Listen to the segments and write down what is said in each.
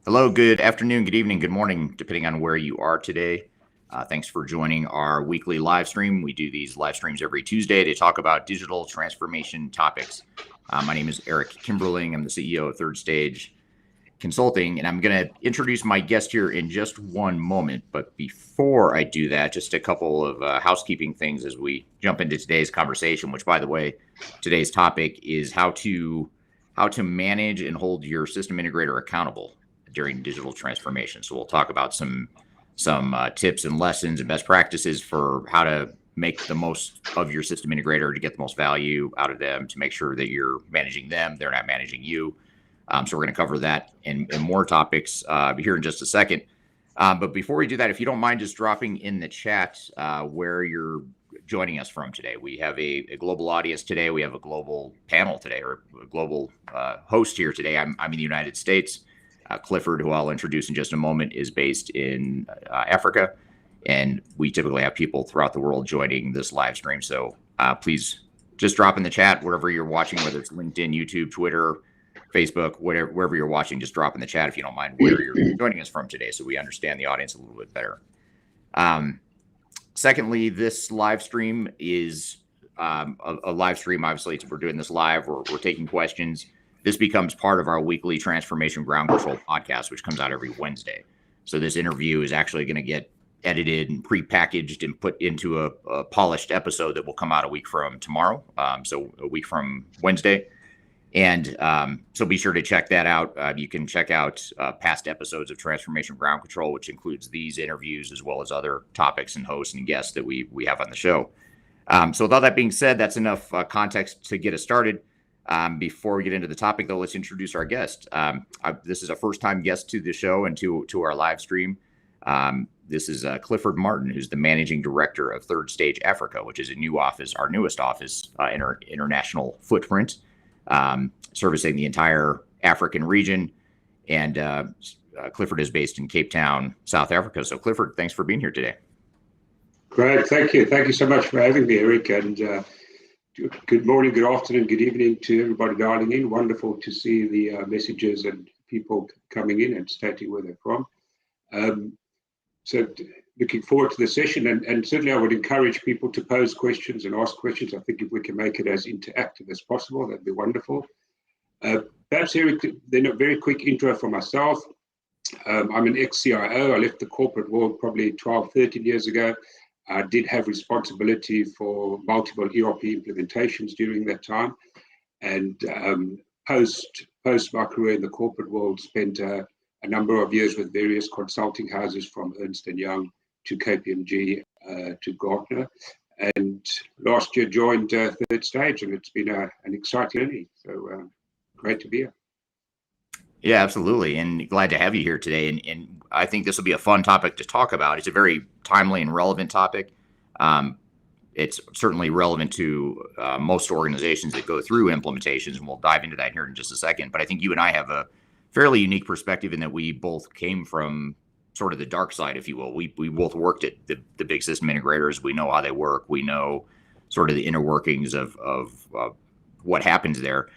Hello, good afternoon, good evening, good morning, depending on where you are today. Thanks for joining our weekly live stream. We do these live streams every Tuesday to talk about digital transformation topics. My name is Eric Kimberling. I'm the CEO of Third Stage Consulting, and I'm going to introduce my guest here in just one moment. But before I do that, just a couple of housekeeping things as we jump into today's conversation, which, by the way, today's topic is how to manage and hold your system integrator accountable during digital transformation. So we'll talk about some tips and lessons and best practices for how to make the most of your system integrator to get the most value out of them, to make sure that you're managing them, they're not managing you. So we're going to cover that and more topics here in just a second. But before we do that, if you don't mind just dropping in the chat where you're joining us from today. We have a global audience today. We have a global panel today, or a global host here today. I'm in the United States. Clifford, who I'll introduce in just a moment, is based in Africa, and we typically have people throughout the world joining this live stream. So please just drop in the chat wherever you're watching, whether it's LinkedIn, YouTube, Twitter, Facebook, wherever you're watching. Just drop in the chat if you don't mind where you're joining us from today, so we understand the audience a little bit better. Secondly, this live stream is a live stream. Obviously, we're doing this live. We're taking questions. This becomes part of our weekly Transformation Ground Control podcast, which comes out every Wednesday. So this interview is actually going to get edited and prepackaged and put into a polished episode that will come out a week from tomorrow. So a week from Wednesday. And so be sure to check that out. You can check out past episodes of Transformation Ground Control, which includes these interviews as well as other topics and hosts and guests that we have on the show. So with all that being said, that's enough context to get us started. Before we get into the topic, though, let's introduce our guest. This is a first-time guest to the show and to our live stream. This is Clifford Martin, who's the managing director of Third Stage Africa, which is a new office, our newest office in our international footprint, servicing the entire African region. And Clifford is based in Cape Town, South Africa. So, Clifford, thanks for being here today. Great, thank you. Thank you so much for having me, Eric. And good morning, good afternoon, good evening to everybody dialing in. Wonderful to see the messages and people coming in and stating where they're from. So looking forward to the session, and certainly I would encourage people to pose questions and ask questions. I think if we can make it as interactive as possible, that'd be wonderful. Perhaps, Eric, then a very quick intro for myself. I'm an ex-CIO. I left the corporate world probably 12, 13 years ago. I did have responsibility for multiple ERP implementations during that time, and post my career in the corporate world, spent a number of years with various consulting houses, from Ernst & Young to KPMG to Gartner, and last year joined Third Stage, and it's been an exciting journey. So great to be here. Yeah, absolutely. And glad to have you here today. And I think this will be a fun topic to talk about. It's a very timely and relevant topic. It's certainly relevant to most organizations that go through implementations, and we'll dive into that here in just a second. But I think you and I have a fairly unique perspective in that we both came from sort of the dark side, if you will. We both worked at the big system integrators. We know how they work. We know sort of the inner workings of what happens there.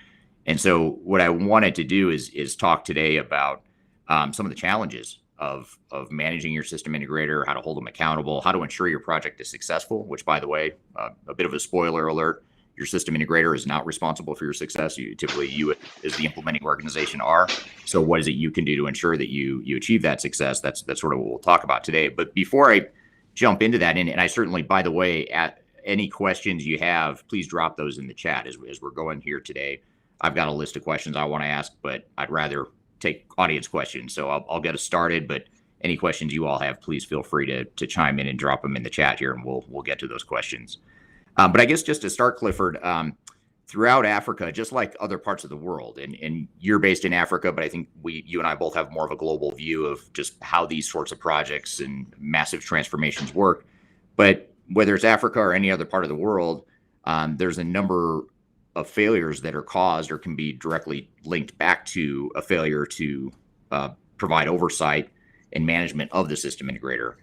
And so what I wanted to do is talk today about some of the challenges of managing your system integrator, how to hold them accountable, how to ensure your project is successful, which, by the way, a bit of a spoiler alert, your system integrator is not responsible for your success. Typically, you as the implementing organization are. So what is it you can do to ensure that you achieve that success? That's sort of what we'll talk about today. But before I jump into that, and I certainly, by the way, at any questions you have, please drop those in the chat as we're going here today. I've got a list of questions I want to ask, but I'd rather take audience questions. So I'll get us started, but any questions you all have, please feel free to chime in and drop them in the chat here, and we'll get to those questions. But I guess just to start, Clifford, throughout Africa, just like other parts of the world, and you're based in Africa, but I think you and I both have more of a global view of just how these sorts of projects and massive transformations work. But whether it's Africa or any other part of the world, there's a number of failures that are caused or can be directly linked back to a failure to provide oversight and management of the system integrator.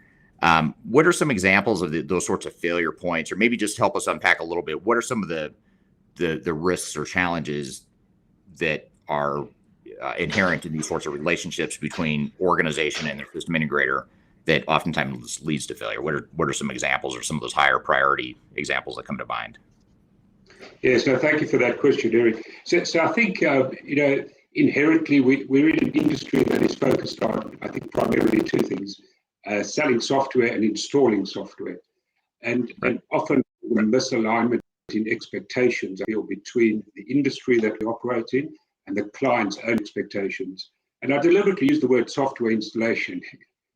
What are some examples of those sorts of failure points, or maybe just help us unpack a little bit? What are some of the risks or challenges that are inherent in these sorts of relationships between organization and their system integrator that oftentimes leads to failure? What are some examples or some of those higher priority examples that come to mind? Yes, no, thank you for that question, Eric. So I think, inherently we're in an industry that is focused on, I think, primarily two things, selling software and installing software. And often the misalignment in expectations between the industry that we operate in and the client's own expectations. And I deliberately use the word software installation.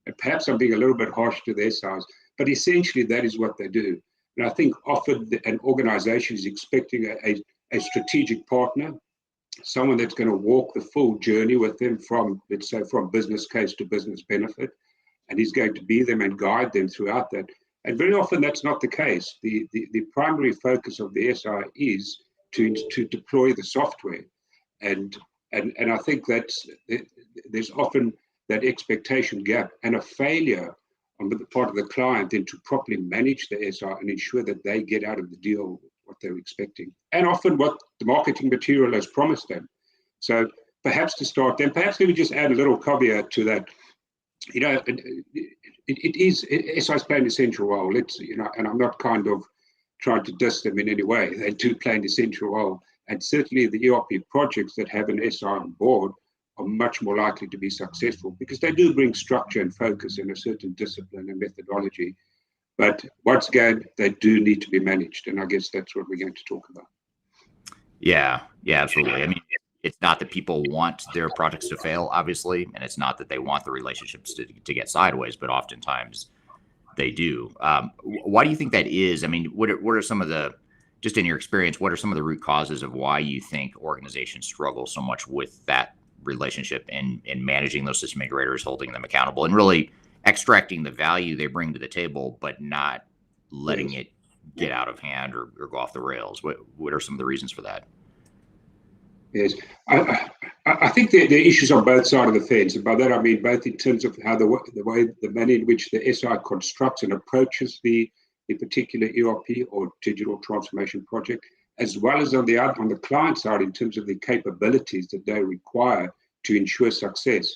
And perhaps I'm being a little bit harsh to their size, but essentially that is what they do. And I think often an organization is expecting a strategic partner, someone that's going to walk the full journey with them from, let's say, from business case to business benefit, and he's going to be them and guide them throughout that. And very often that's not the case. The primary focus of the SI is to deploy the software. And I think there's often that expectation gap and a failure on the part of the client then to properly manage the SI and ensure that they get out of the deal what they're expecting, and often what the marketing material has promised them. So perhaps to start, then perhaps let me just add a little caveat to that. SIs play an essential role. And I'm not kind of trying to diss them in any way. They do play an essential role. And certainly the ERP projects that have an SI on board are much more likely to be successful because they do bring structure and focus and a certain discipline and methodology. But once again, they do need to be managed. And I guess that's what we're going to talk about. Yeah, absolutely. I mean, it's not that people want their projects to fail, obviously, and it's not that they want the relationships to get sideways, but oftentimes they do. Why do you think that is? I mean, what are some of the, just in your experience, what are some of the root causes of why you think organizations struggle so much with that relationship and managing those system integrators, holding them accountable, and really extracting the value they bring to the table, but not letting it get out of hand or go off the rails? What are some of the reasons for that? Yes, I think there are issues on both sides of the fence, and by that I mean both in terms of how the manner in which the SI constructs and approaches the particular ERP or digital transformation project, as well as on the client side in terms of the capabilities that they require to ensure success.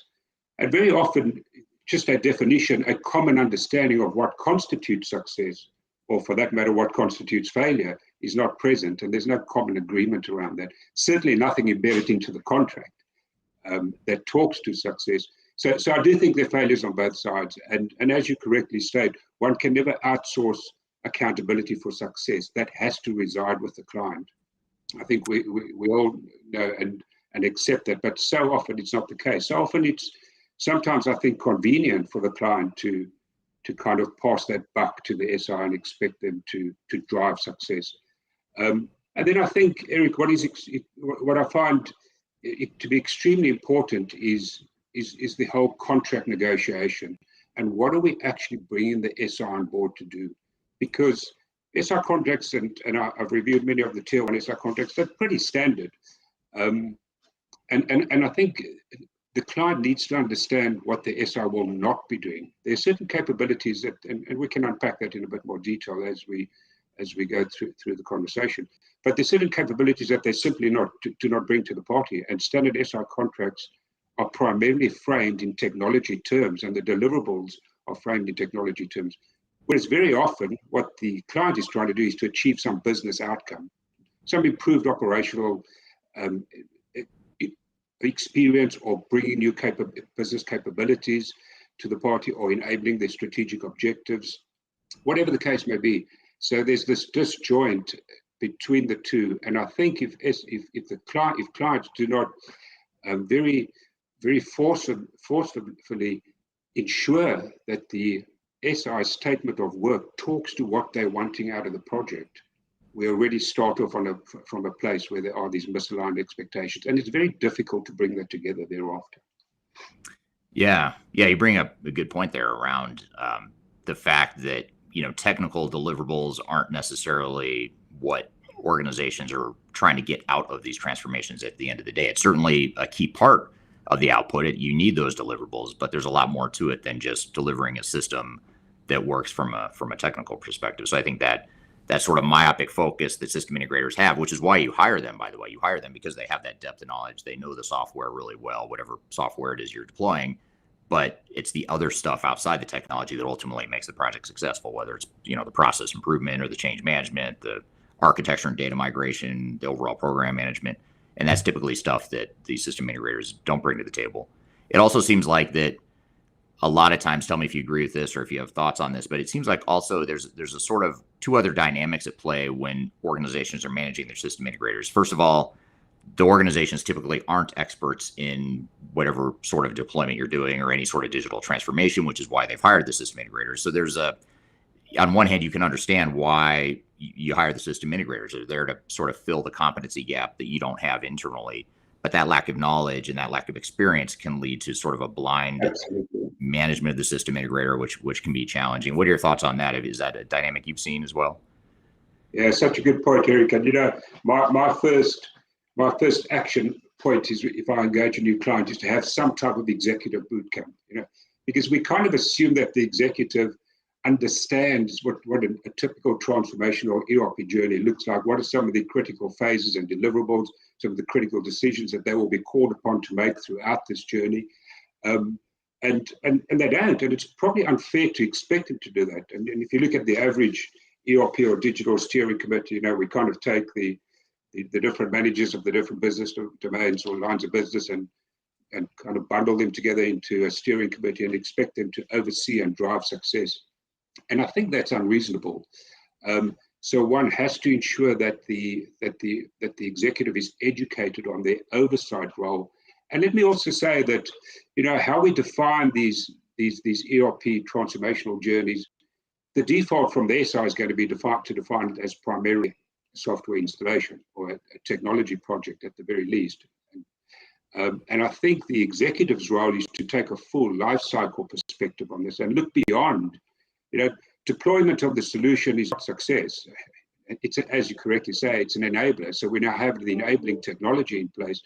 And very often, just a definition, a common understanding of what constitutes success, or for that matter, what constitutes failure, is not present, and there's no common agreement around that. Certainly nothing embedded into the contract that talks to success. So I do think there are failures on both sides, and as you correctly state, one can never outsource accountability for success. That has to reside with the client. I think we all know and accept that, but so often it's not the case. So often it's sometimes, I think, convenient for the client to kind of pass that buck to the SI and expect them to drive success. And then I think, Eric, what I find it to be extremely important is the whole contract negotiation, and what are we actually bringing the SI on board to do? Because SI contracts, and I've reviewed many of the tier 1 SI contracts, they're pretty standard. And I think the client needs to understand what the SI will not be doing. There are certain capabilities that, and we can unpack that in a bit more detail as we go through the conversation. But there's certain capabilities that they simply do not bring to the party. And standard SI contracts are primarily framed in technology terms, and the deliverables are framed in technology terms. Whereas very often what the client is trying to do is to achieve some business outcome, some improved operational experience, or bringing new business capabilities to the party, or enabling their strategic objectives, whatever the case may be. So there's this disjoint between the two, and I think if clients do not very forcefully ensure that the SI statement of work talks to what they're wanting out of the project, we already start off from a place where there are these misaligned expectations, and it's very difficult to bring that together thereafter. Yeah, you bring up a good point there around the fact that technical deliverables aren't necessarily what organizations are trying to get out of these transformations at the end of the day. It's certainly a key part of the output. You need those deliverables, but there's a lot more to it than just delivering a system that works from a technical perspective. So I think that that sort of myopic focus that system integrators have, which is why you hire them, by the way. You hire them because they have that depth of knowledge. They know the software really well, whatever software it is you're deploying. But it's the other stuff outside the technology that ultimately makes the project successful, whether it's, the process improvement or the change management, the architecture and data migration, the overall program management. And that's typically stuff that the system integrators don't bring to the table. It also seems like that a lot of times, tell me if you agree with this or if you have thoughts on this, but it seems like also there's a sort of two other dynamics at play when organizations are managing their system integrators. First of all, the organizations typically aren't experts in whatever sort of deployment you're doing or any sort of digital transformation, which is why they've hired the system integrators. So on one hand, you can understand why you hire the system integrators. They're there to sort of fill the competency gap that you don't have internally. But that lack of knowledge and that lack of experience can lead to sort of a blind Absolutely. management of the system integrator, which can be challenging. What are your thoughts on that? Is that a dynamic you've seen as well? Yeah, such a good point, Eric. And my first action point is, if I engage a new client, is to have some type of executive boot camp. Because we kind of assume that the executive understands what a typical transformation or ERP journey looks like. What are some of the critical phases and deliverables, some of the critical decisions that they will be called upon to make throughout this journey. And they don't, and it's probably unfair to expect them to do that. And if you look at the average ERP or digital steering committee, we kind of take the different managers of the different business domains or lines of business and kind of bundle them together into a steering committee and expect them to oversee and drive success. And I think that's unreasonable. So one has to ensure that the executive is educated on their oversight role. And let me also say that, how we define these ERP transformational journeys, the default from their side is going to be to define it as primarily software installation or a technology project at the very least. And I think the executive's role is to take a full life cycle perspective on this and look beyond. Deployment of the solution is not success. It's, as you correctly say, it's an enabler. So we now have the enabling technology in place,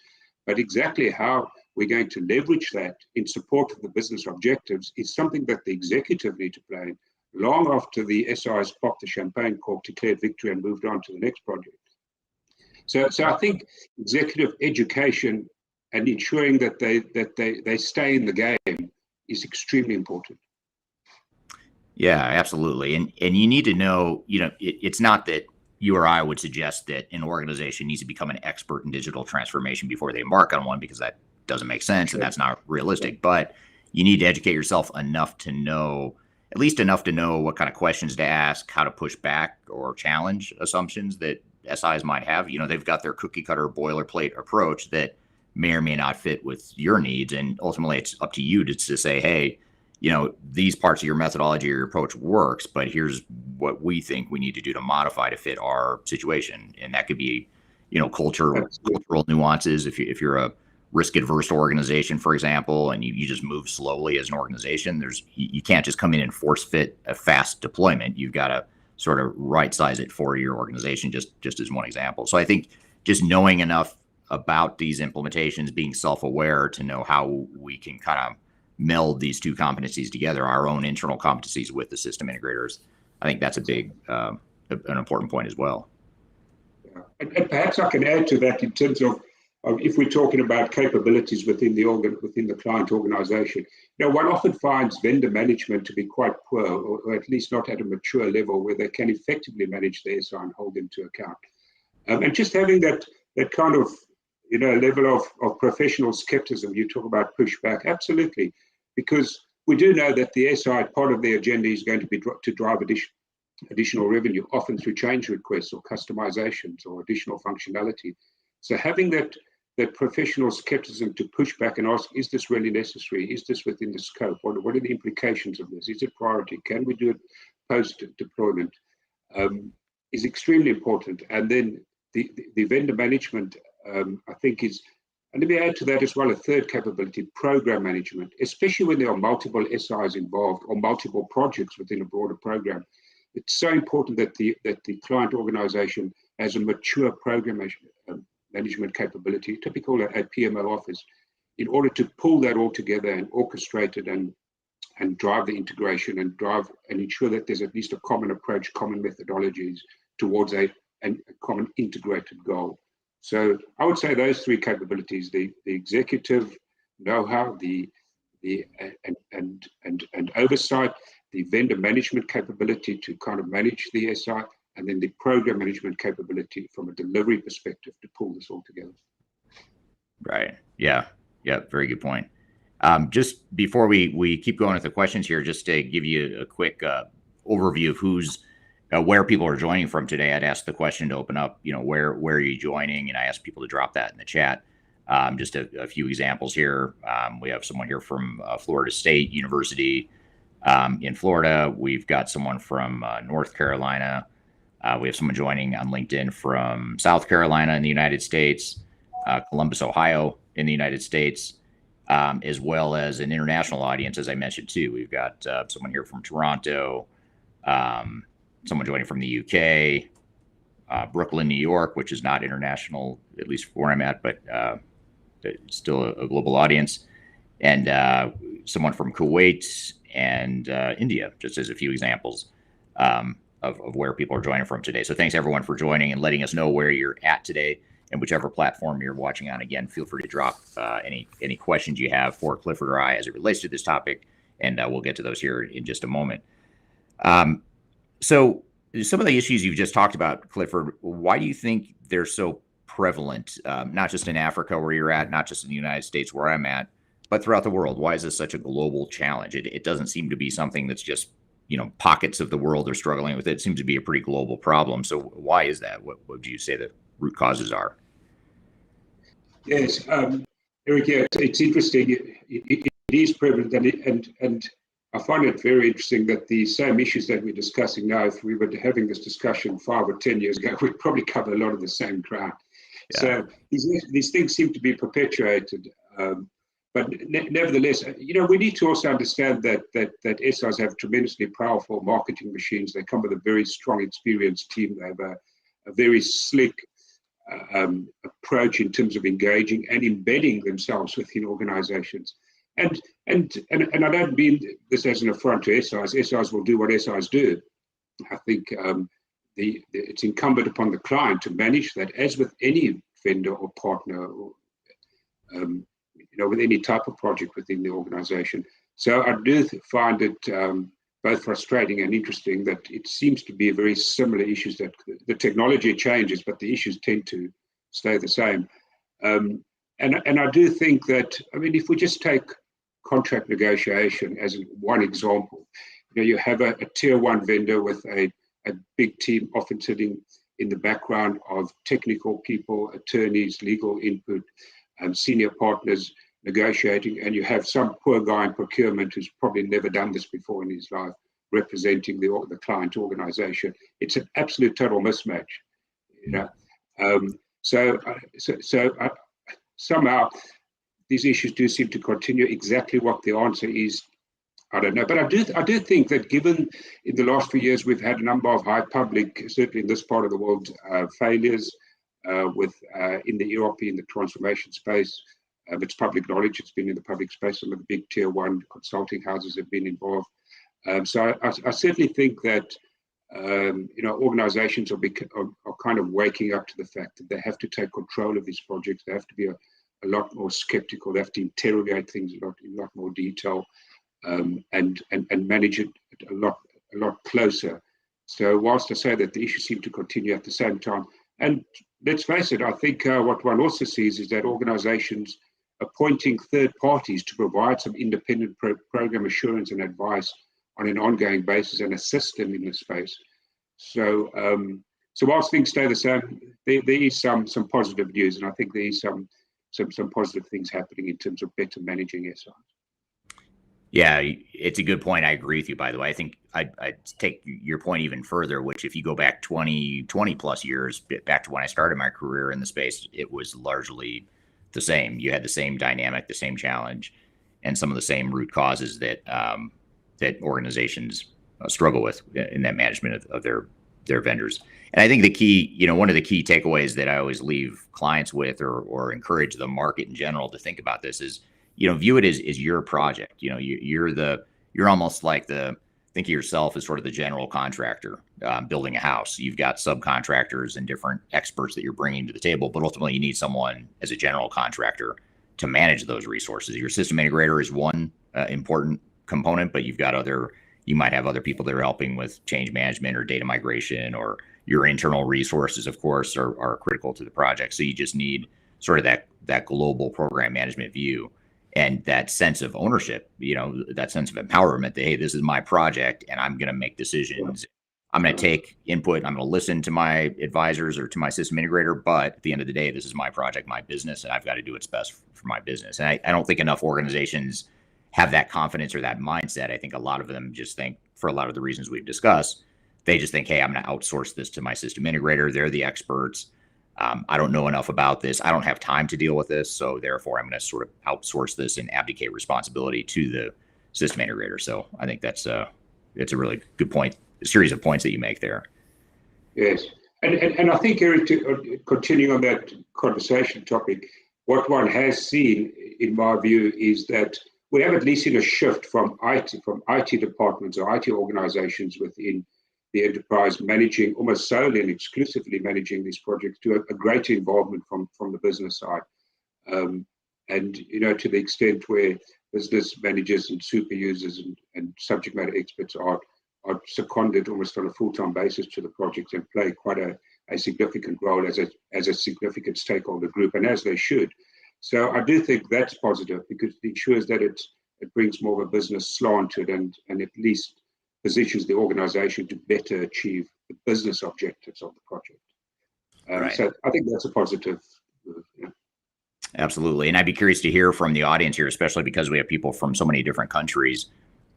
but exactly how we're going to leverage that in support of the business objectives is something that the executive need to play long after the SIs popped the champagne cork, declared victory, and moved on to the next project. So I think executive education and ensuring that they stay in the game is extremely important. Yeah, absolutely. And you need to know, it's not that you or I would suggest that an organization needs to become an expert in digital transformation before they embark on one, because that doesn't make sense. Sure. And that's not realistic. Sure. But you need to educate yourself enough to know, at least enough to know what kind of questions to ask, how to push back or challenge assumptions that SIs might have. They've got their cookie cutter boilerplate approach that may or may not fit with your needs. And ultimately, it's up to you to say, hey, these parts of your methodology or your approach works, but here's what we think we need to do to modify to fit our situation. And that could be, cultural nuances. If you're a risk adverse organization, for example, and you just move slowly as an organization, you can't just come in and force fit a fast deployment. You've got to sort of right size it for your organization, just as one example. So I think just knowing enough about these implementations, being self-aware to know how we can kind of meld these two competencies together, our own internal competencies with the system integrators. I think that's a big, an important point as well. Yeah. And perhaps I can add to that in terms of if we're talking about capabilities within the client organization. One often finds vendor management to be quite poor, or at least not at a mature level where they can effectively manage their SI and hold them to account. And just having that kind of level of professional skepticism. You talk about pushback, absolutely, because we do know that the SI part of their agenda is going to be to drive additional revenue, often through change requests or customizations or additional functionality. So having that professional skepticism to push back and ask, is this really necessary? Is this within the scope? What are the implications of this? Is it priority? Can we do it post-deployment? Is extremely important. And then the vendor management, I think is, and let me add to that as well, a third capability, program management, especially when there are multiple SIs involved or multiple projects within a broader program. It's so important that the client organization has a mature program management capability, typical a PMO office, in order to pull that all together and orchestrate it and drive the integration and ensure that there's at least a common approach, common methodologies towards a common integrated goal. So I would say those three capabilities: the executive know-how, the oversight, the vendor management capability to kind of manage the SI, and then the program management capability from a delivery perspective to pull this all together. Right. Yeah. Yeah. Very good point. Just before we keep going with the questions here, just to give you a quick overview of where people are joining from today, I'd ask the question to open up, where are you joining? And I ask people to drop that in the chat. Just a few examples here. We have someone here from Florida State University in Florida. We've got someone from North Carolina. We have someone joining on LinkedIn from South Carolina in the United States, Columbus, Ohio in the United States, as well as an international audience, as I mentioned, too. We've got someone here from Toronto, someone joining from the UK, Brooklyn, New York, which is not international, at least where I'm at, but still a global audience, and someone from Kuwait and India, just as a few examples of where people are joining from today. So thanks everyone for joining and letting us know where you're at today, and whichever platform you're watching on. Again, feel free to drop any questions you have for Clifford or I as it relates to this topic, and we'll get to those here in just a moment. So some of the issues you've just talked about, Clifford, why do you think they're so prevalent, not just in Africa where you're at, not just in the United States where I'm at, but throughout the world? Why is this such a global challenge? It doesn't seem to be something that's just, pockets of the world are struggling with it. It seems to be a pretty global problem. So why is that? What would you say the root causes are? Yes, Eric, yeah, it's interesting. It is prevalent, and I find it very interesting that the same issues that we're discussing now, if we were having this discussion 5 or 10 years ago, we'd probably cover a lot of the same ground. Yeah. So these things seem to be perpetuated. But nevertheless, we need to also understand that SIs have tremendously powerful marketing machines. They come with a very strong, experienced team. They have a very slick approach in terms of engaging and embedding themselves within organizations. And I don't mean this as an affront to SIs. SIs will do what SIs do. I think it's incumbent upon the client to manage that, as with any vendor or partner, or with any type of project within the organization. So I do find it both frustrating and interesting that it seems to be very similar issues, that the technology changes, but the issues tend to stay the same. And I do think that, if we just take contract negotiation as one example, you have a tier one vendor with a big team, often sitting in the background of technical people, attorneys, legal input, senior partners negotiating, and you have some poor guy in procurement who's probably never done this before in his life, representing the client organization. It's an absolute total mismatch, So somehow these issues do seem to continue. Exactly what the answer is, I don't know. But I do think that, given in the last few years we've had a number of high public, certainly in this part of the world, failures in the ERP, in the transformation space. It's public knowledge. It's been in the public space. Some of the big tier one consulting houses have been involved. So I certainly think that organizations are kind of waking up to the fact that they have to take control of these projects. They have to be a lot more skeptical. They have to interrogate things in a lot more detail, and manage it a lot closer. So whilst I say that the issues seem to continue at the same time, and let's face it, I think what one also sees is that organizations appointing third parties to provide some independent program assurance and advice on an ongoing basis and assist them in this space. So whilst things stay the same, there is some positive news, and I think there is some positive things happening in terms of better managing SIs. Yeah, it's a good point. I agree with you, by the way. I think I'd take your point even further, which, if you go back 20 plus years, back to when I started my career in the space, it was largely the same. You had the same dynamic, the same challenge, and some of the same root causes that that organizations struggle with in that management of their vendors. And I think the key, one of the key takeaways that I always leave clients with, or encourage the market in general to think about this, is, view it as your project. You're almost like the think of yourself as sort of the general contractor building a house. You've got subcontractors and different experts that you're bringing to the table, but ultimately you need someone as a general contractor to manage those resources. Your system integrator is one important component, but you might have other people that are helping with change management or data migration, or your internal resources, of course, are critical to the project. So you just need sort of that global program management view and that sense of ownership, that sense of empowerment that, hey, this is my project and I'm going to make decisions. I'm going to take input. I'm going to listen to my advisors or to my system integrator. But at the end of the day, this is my project, my business, and I've got to do what's best for my business. And I don't think enough organizations have that confidence or that mindset. I think a lot of them just think, for a lot of the reasons we've discussed, they just think, hey, I'm going to outsource this to my system integrator. They're the experts. I don't know enough about this. I don't have time to deal with this. So therefore, I'm going to sort of outsource this and abdicate responsibility to the system integrator. So I think it's a really good point, a series of points that you make there. Yes. And I think, Eric, to continuing on that conversation topic, what one has seen, in my view, is that we have at least seen a shift from IT departments or IT organizations within the enterprise managing, almost solely and exclusively managing these projects, to a greater involvement from the business side. And, to the extent where business managers and super users and subject matter experts are seconded almost on a full-time basis to the projects and play quite a significant role as a significant stakeholder group, and as they should. So I do think that's positive, because it ensures that it brings more of a business slant to it, and at least positions the organization to better achieve the business objectives of the project. Right. So I think that's a positive. Absolutely. And I'd be curious to hear from the audience here, especially because we have people from so many different countries,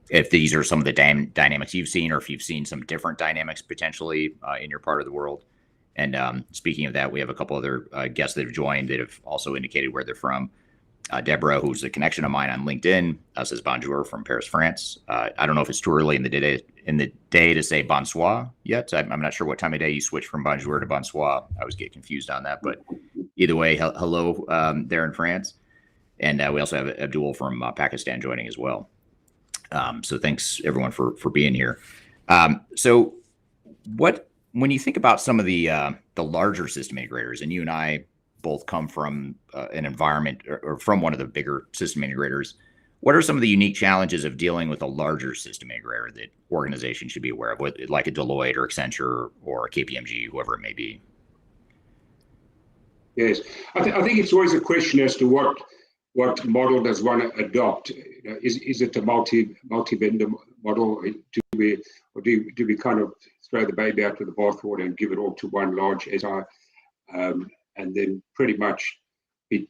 if these are some of the dynamics you've seen, or if you've seen some different dynamics potentially in your part of the world. And speaking of that, we have a couple other guests that have joined that have also indicated where they're from. Deborah, who's a connection of mine on LinkedIn, says bonjour from Paris, France. I don't know if it's too early in the day to say bonsoir yet. I'm not sure what time of day you switch from bonjour to bonsoir. I always get confused on that, but either way, hello there in France. And we also have Abdul from Pakistan joining as well. So thanks everyone for being here. So when you think about some of the larger system integrators, and you and I both come from an environment or from one of the bigger system integrators, what are some of the unique challenges of dealing with a larger system integrator that organizations should be aware of, like a Deloitte or Accenture or KPMG, whoever it may be? Yes, I think it's always a question as to what model does one adopt. Is it a multi-vendor model? Do we kind of throw the baby out with the bathwater and give it all to one large SI? And then pretty much be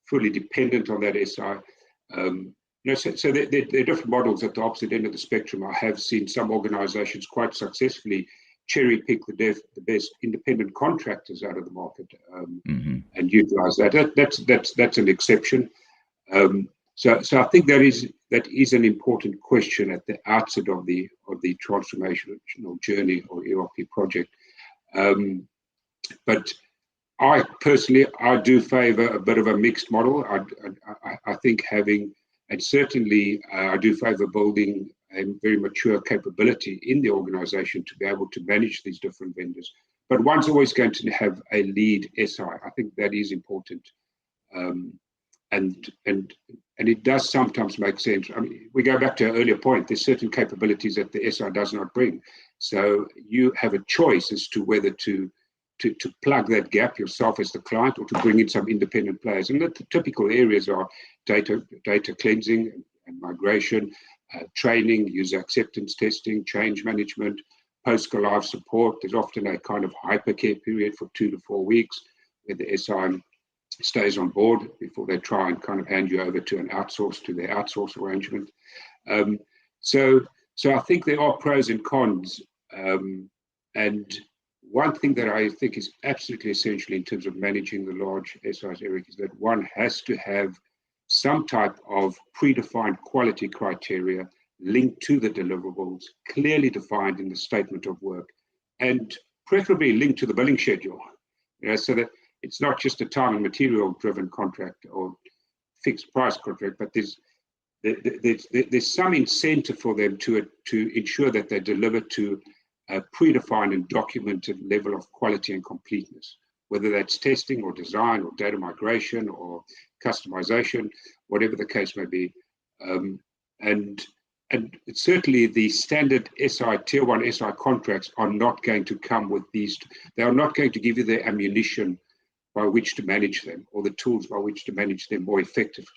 fully dependent on that SI. So there are different models at the opposite end of the spectrum. I have seen some organizations quite successfully cherry pick the best independent contractors out of the market and utilize that. That's an exception. So I think that is an important question at the outset of the transformational journey or ERP project. But I personally do favor a bit of a mixed model. I think and certainly I do favor building a very mature capability in the organization to be able to manage these different vendors. But one's always going to have a lead SI. I think that is important. And it does sometimes make sense. I mean, we go back to an earlier point. There's certain capabilities that the SI does not bring. So you have a choice as to whether to plug that gap yourself as the client, or to bring in some independent players. And the typical areas are data cleansing and migration, training, user acceptance testing, change management, post-go-live support. There's often a kind of hypercare period for 2 to 4 weeks where the SI stays on board before they try and kind of hand you over to their outsource arrangement. So I think there are pros and cons. And one thing that I think is absolutely essential in terms of managing the large SIs, Eric, is that one has to have some type of predefined quality criteria linked to the deliverables, clearly defined in the statement of work, and preferably linked to the billing schedule, so that it's not just a time and material driven contract or fixed price contract, but there's some incentive for them to ensure that they deliver to a predefined and documented level of quality and completeness, whether that's testing or design or data migration or customization, whatever the case may be. And certainly the standard SI, tier one SI contracts are not going to come with these. They are not going to give you the ammunition by which to manage them or the tools by which to manage them more effectively.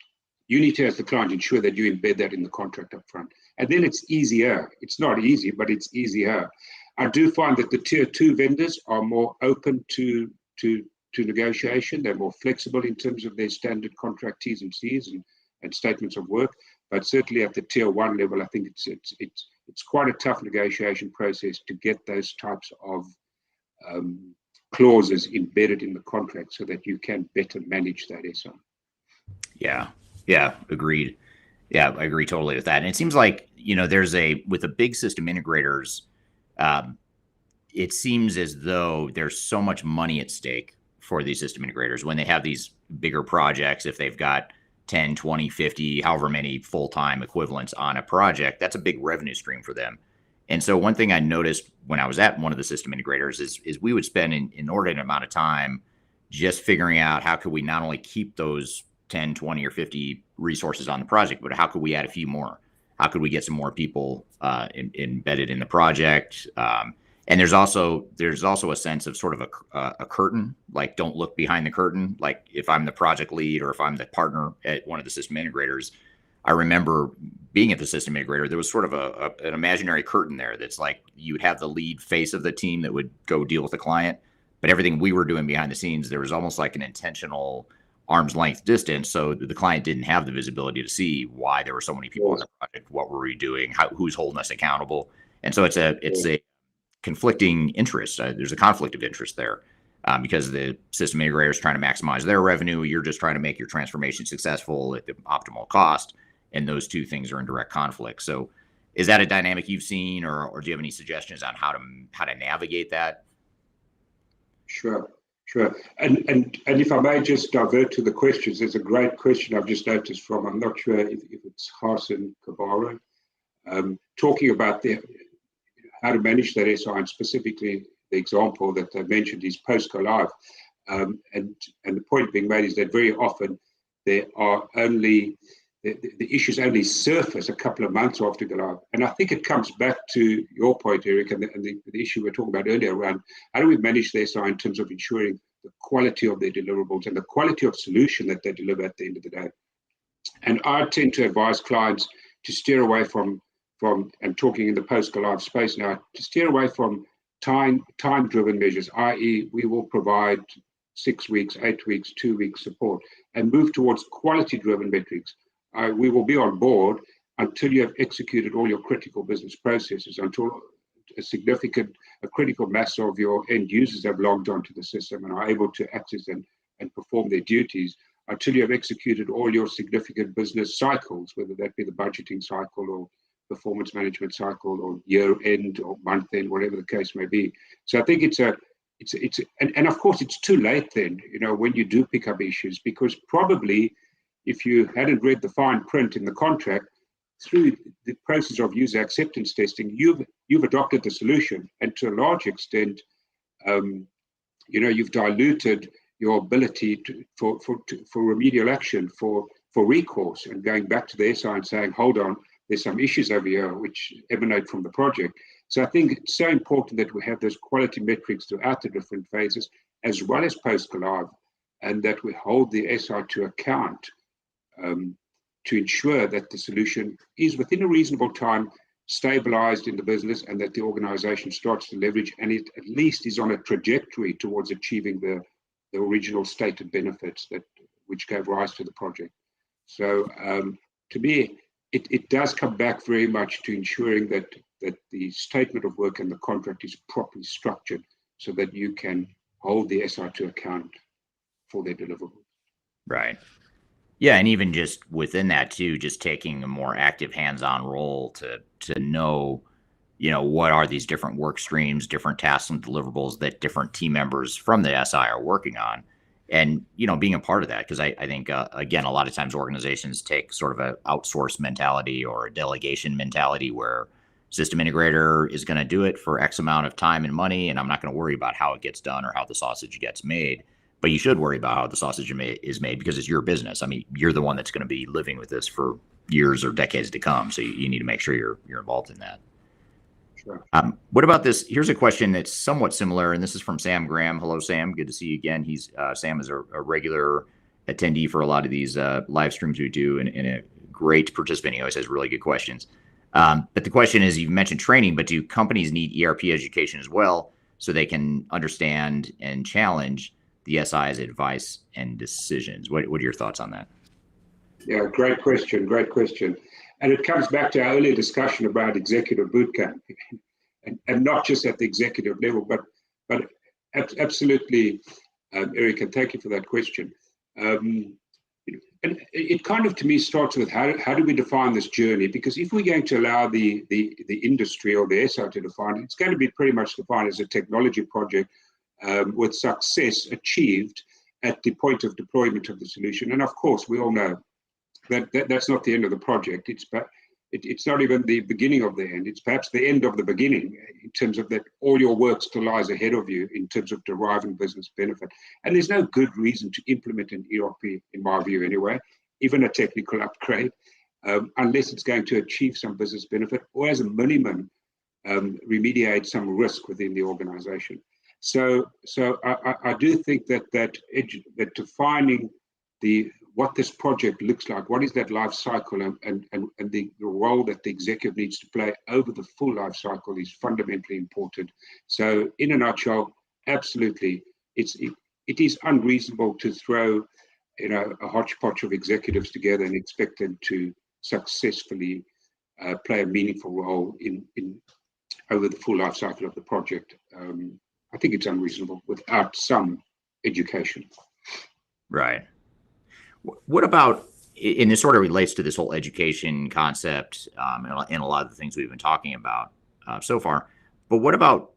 You need to, as the client, ensure that you embed that in the contract up front. And then it's easier. It's not easy, but it's easier. I do find that the tier two vendors are more open to negotiation. They're more flexible in terms of their standard contract T's and C's and statements of work. But certainly at the tier one level, I think it's quite a tough negotiation process to get those types of clauses embedded in the contract so that you can better manage that SI. Yeah, agreed. Yeah, I agree totally with that. And it seems like, there's with the big system integrators, it seems as though there's so much money at stake for these system integrators when they have these bigger projects. If they've got 10, 20, 50, however many full-time equivalents on a project, that's a big revenue stream for them. And so one thing I noticed when I was at one of the system integrators is we would spend an inordinate amount of time just figuring out how could we not only keep those 10, 20, or 50 resources on the project, but how could we add a few more? How could we get some more people embedded in the project? And there's also a sense of sort of a curtain, like don't look behind the curtain. Like if I'm the project lead or if I'm the partner at one of the system integrators, I remember being at the system integrator, there was sort of an imaginary curtain there that's like you would have the lead face of the team that would go deal with the client, but everything we were doing behind the scenes, there was almost like an intentional arm's length distance, so the client didn't have the visibility to see why there were so many people on the project, what were we doing, who's holding us accountable, and so it's a conflicting interest. There's a conflict of interest there because the system integrator is trying to maximize their revenue. You're just trying to make your transformation successful at the optimal cost, and those two things are in direct conflict. So, is that a dynamic you've seen, or do you have any suggestions on how to navigate that? Sure. And if I may just divert to the questions, there's a great question I've just noticed from, I'm not sure if it's Hassan Kabara, talking about how to manage that SI, and specifically the example that I mentioned is post-go live. And the point being made is that very often there are only, the issues only surface a couple of months after go live. And I think it comes back to your point, Eric, and the issue we were talking about earlier around how do we manage the SI in terms of ensuring the quality of their deliverables and the quality of solution that they deliver at the end of the day. And I tend to advise clients to steer away from and talking in the post-go live space now, to steer away from time-driven measures, i.e. we will provide 6 weeks, 8 weeks, 2 weeks support, and move towards quality-driven metrics. We will be on board until you have executed all your critical business processes, until a critical mass of your end users have logged onto the system and are able to access and perform their duties, until you have executed all your significant business cycles, whether that be the budgeting cycle or performance management cycle or year end or month end, whatever the case may be. So I think and of course it's too late then, when you do pick up issues, because probably if you hadn't read the fine print in the contract, through the process of user acceptance testing, you've adopted the solution, and to a large extent, you've diluted your ability for remedial action, for recourse, and going back to the SI and saying, hold on, there's some issues over here which emanate from the project. So I think it's so important that we have those quality metrics throughout the different phases, as well as post-go live, and that we hold the SI to account to ensure that the solution is within a reasonable time stabilized in the business, and that the organization starts to leverage, and it at least is on a trajectory towards achieving the original stated benefits which gave rise to the project. So to me, it does come back very much to ensuring that the statement of work and the contract is properly structured so that you can hold the SI to account for their deliverables. Right. Yeah, and even just within that too, just taking a more active hands-on role to know, what are these different work streams, different tasks and deliverables that different team members from the SI are working on. And, being a part of that, because I think, again, a lot of times organizations take sort of a outsource mentality or a delegation mentality where system integrator is going to do it for X amount of time and money, and I'm not going to worry about how it gets done or how the sausage gets made. But you should worry about how the sausage is made because it's your business. I mean, you're the one that's going to be living with this for years or decades to come. So you need to make sure you're involved in that. Sure. What about this? Here's a question that's somewhat similar, and this is from Sam Graham. Hello, Sam. Good to see you again. Sam is a regular attendee for a lot of these live streams we do, and a great participant. He always has really good questions. But the question is, you mentioned training, but do companies need ERP education as well so they can understand and challenge the SI's advice and decisions? What are your thoughts on that? Yeah, great question. Great question. And it comes back to our earlier discussion about executive bootcamp, and not just at the executive level, but absolutely, Eric, and thank you for that question. And it kind of, to me, starts with how do we define this journey? Because if we're going to allow the industry or the SI to define it, it's going to be pretty much defined as a technology project with success achieved at the point of deployment of the solution. And of course, we all know that's not the end of the project. It's not even the beginning of the end. It's perhaps the end of the beginning in terms of that all your work still lies ahead of you in terms of deriving business benefit. And there's no good reason to implement an ERP, in my view anyway, even a technical upgrade, unless it's going to achieve some business benefit or as a minimum remediate some risk within the organization. So I do think that defining what this project looks like, what is that life cycle, and the role that the executive needs to play over the full life cycle is fundamentally important. So in a nutshell, absolutely, it is unreasonable to throw a hodgepodge of executives together and expect them to successfully play a meaningful role in over the full life cycle of the project. I think it's unreasonable without some education. Right. What about, and this sort of relates to this whole education concept and a lot of the things we've been talking about so far, but what about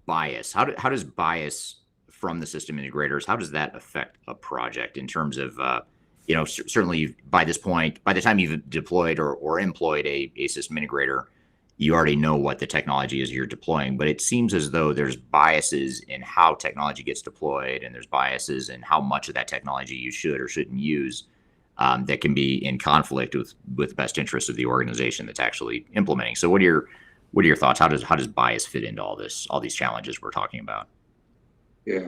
bias? How does bias from the system integrators, how does that affect a project in terms of, certainly by this point, by the time you've deployed or employed a system integrator, you already know what the technology is you're deploying, but it seems as though there's biases in how technology gets deployed, and there's biases in how much of that technology you should or shouldn't use that can be in conflict with the best interests of the organization that's actually implementing. So what are your thoughts? How does bias fit into all these challenges we're talking about? Yeah,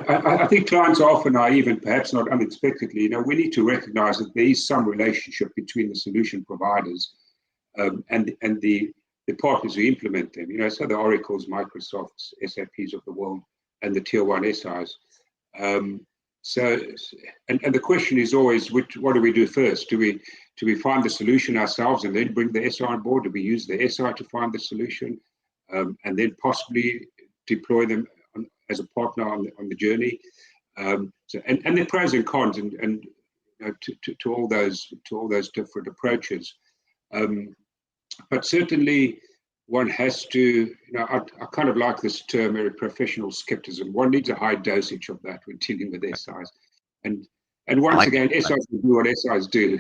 I think clients are often naive and perhaps not unexpectedly. We need to recognize that there is some relationship between the solution providers and the partners who implement them. So the Oracles, Microsofts, SAPs of the world, and the tier one SIs. So the question is always, what do we do first? Do we find the solution ourselves and then bring the SI on board? Do we use the SI to find the solution and then possibly deploy them as a partner on the journey? And the pros and cons and to all those different approaches. But certainly one has to, I kind of like this term, professional skepticism. One needs a high dosage of that when dealing with SIs. And once again, SIs do what SIs do.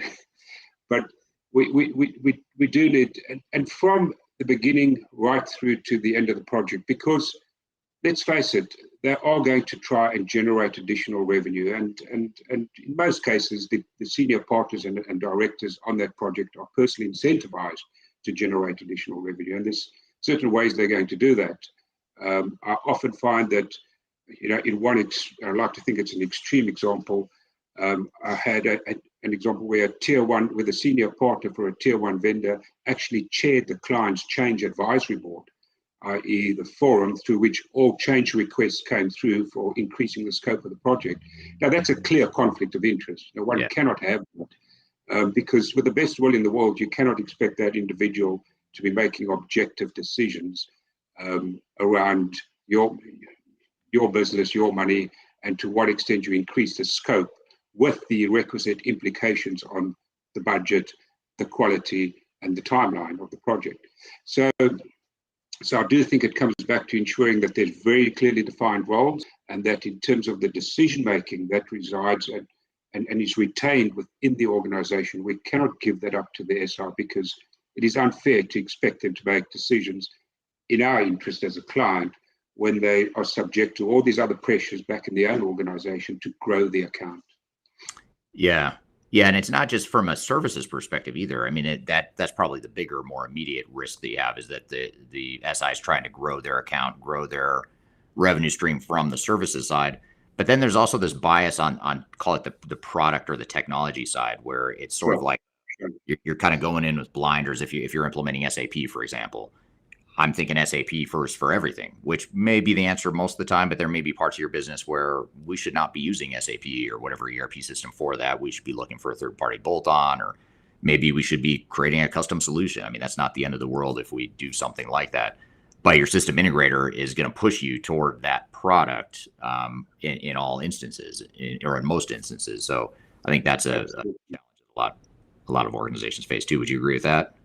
But we do need, and from the beginning right through to the end of the project, because let's face it, they are going to try and generate additional revenue. And in most cases, the senior partners and directors on that project are personally incentivized to generate additional revenue. And there's certain ways they're going to do that. I often find that, in one, I like to think it's an extreme example. I had an example where a senior partner for a tier one vendor actually chaired the client's change advisory board, i.e. the forum through which all change requests came through for increasing the scope of the project. Now, that's a clear conflict of interest. One cannot have that. Because with the best will in the world, you cannot expect that individual to be making objective decisions around your business, your money, and to what extent you increase the scope with the requisite implications on the budget, the quality, and the timeline of the project. So So I do think it comes back to ensuring that there's very clearly defined roles, and that in terms of the decision making that resides and is retained within the organization, we cannot give that up to the SI, because it is unfair to expect them to make decisions in our interest as a client when they are subject to all these other pressures back in their own organization to grow the account. Yeah. Yeah, and it's not just from a services perspective either. I mean, that's probably the bigger, more immediate risk that you have, is that the SI is trying to grow their account, grow their revenue stream from the services side. But then there's also this bias on call it the product or the technology side, where it's sort of Sure. like you're kind of going in with blinders. If you're implementing SAP, for example, I'm thinking SAP first for everything, which may be the answer most of the time, but there may be parts of your business where we should not be using SAP or whatever ERP system for that. We should be looking for a third-party bolt-on, or maybe we should be creating a custom solution. I mean, that's not the end of the world if we do something like that. But your system integrator is going to push you toward that product in all instances, or in most instances. So I think that's a challenge a lot of organizations face too. Would you agree with that?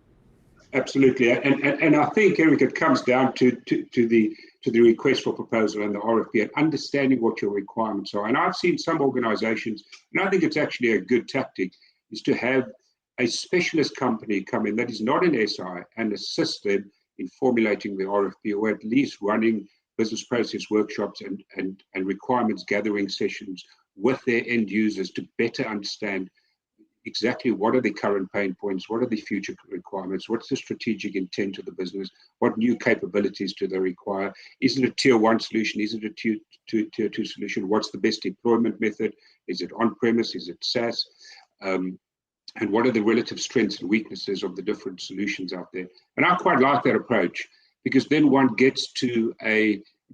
Absolutely, and I think, Eric, it comes down to the request for proposal and the RFP, and understanding what your requirements are. And I've seen some organisations, and I think it's actually a good tactic, is to have a specialist company come in that is not an SI and assist them in formulating the RFP, or at least running business process workshops and requirements gathering sessions with their end users to better understand exactly what are the current pain points, what are the future requirements, what's the strategic intent of the business, what new capabilities do they require, is it a tier 1 solution, is it a tier 2 solution, what's the best deployment method, is it on-premise, is it SaaS, and what are the relative strengths and weaknesses of the different solutions out there. And I quite like that approach, because then one gets to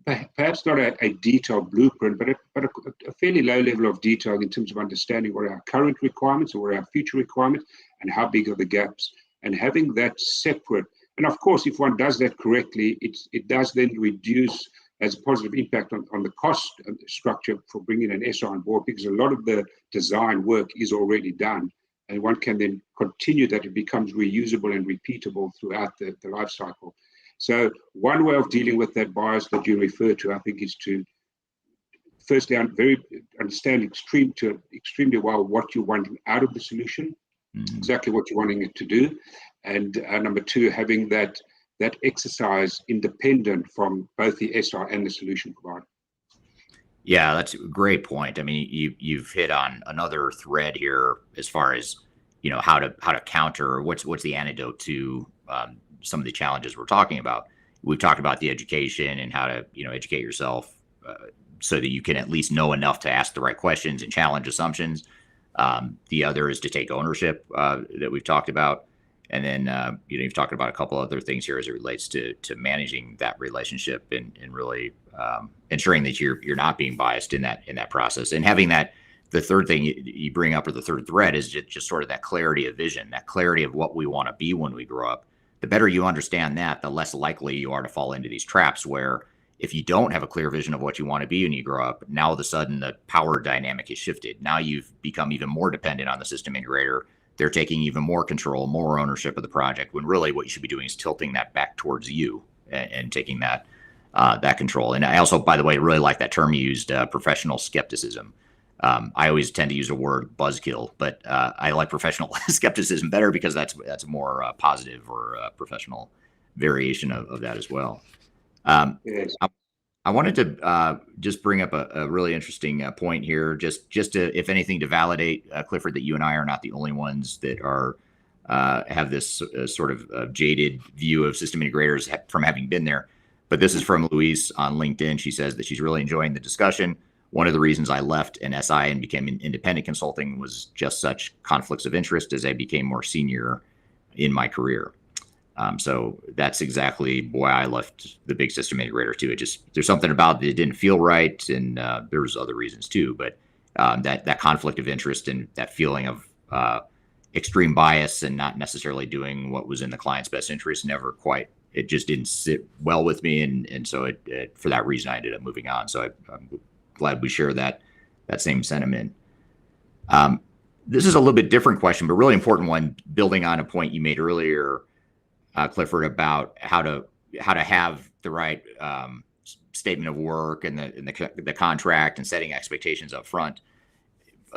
perhaps not a detailed blueprint, but a fairly low level of detail in terms of understanding what are our current requirements or what are our future requirements and how big are the gaps, and having that separate. And of course, if one does that correctly, it does then reduce as a positive impact on the cost structure for bringing an SI on board, because a lot of the design work is already done, and one can then continue that. It becomes reusable and repeatable throughout the life cycle. So one way of dealing with that bias that you refer to, I think, is to firstly understand extremely well what you're wanting out of the solution, exactly what you're wanting it to do, and number 2, having that exercise independent from both the SI and the solution provider. Yeah, that's a great point. I mean, you've hit on another thread here as far as how to counter what's the antidote to some of the challenges we're talking about. We've talked about the education and how to educate yourself so that you can at least know enough to ask the right questions and challenge assumptions. The other is to take ownership that we've talked about, and then you've talked about a couple other things here as it relates to managing that relationship and really ensuring that you're not being biased in that process, and having that. The third thing you bring up, or the third thread, is just sort of that clarity of vision, that clarity of what we want to be when we grow up. The better you understand that, the less likely you are to fall into these traps where if you don't have a clear vision of what you want to be when you grow up, now all of a sudden the power dynamic is shifted. Now you've become even more dependent on the system integrator. They're taking even more control, more ownership of the project, when really what you should be doing is tilting that back towards you and taking that control. And I also, by the way, really like that term you used, professional skepticism. I always tend to use the word buzzkill, but I like professional skepticism better, because that's a more positive or professional variation of that as well. Yes. I wanted to just bring up a really interesting point here, just to, if anything, to validate, Clifford, that you and I are not the only ones that are have this sort of jaded view of system integrators from having been there. But this is from Louise on LinkedIn. She says that she's really enjoying the discussion. One of the reasons I left an SI and became an independent consulting was just such conflicts of interest as I became more senior in my career. So that's exactly why I left the big system integrator too. There's something about it didn't feel right, and there was other reasons too. But that conflict of interest and that feeling of extreme bias and not necessarily doing what was in the client's best interest it just didn't sit well with me, and so for that reason I ended up moving on. So I'm glad we share that same sentiment. This is a little bit different question, but really important one, building on a point you made earlier, Clifford, about how to how to have the right statement of work and the contract and setting expectations up front.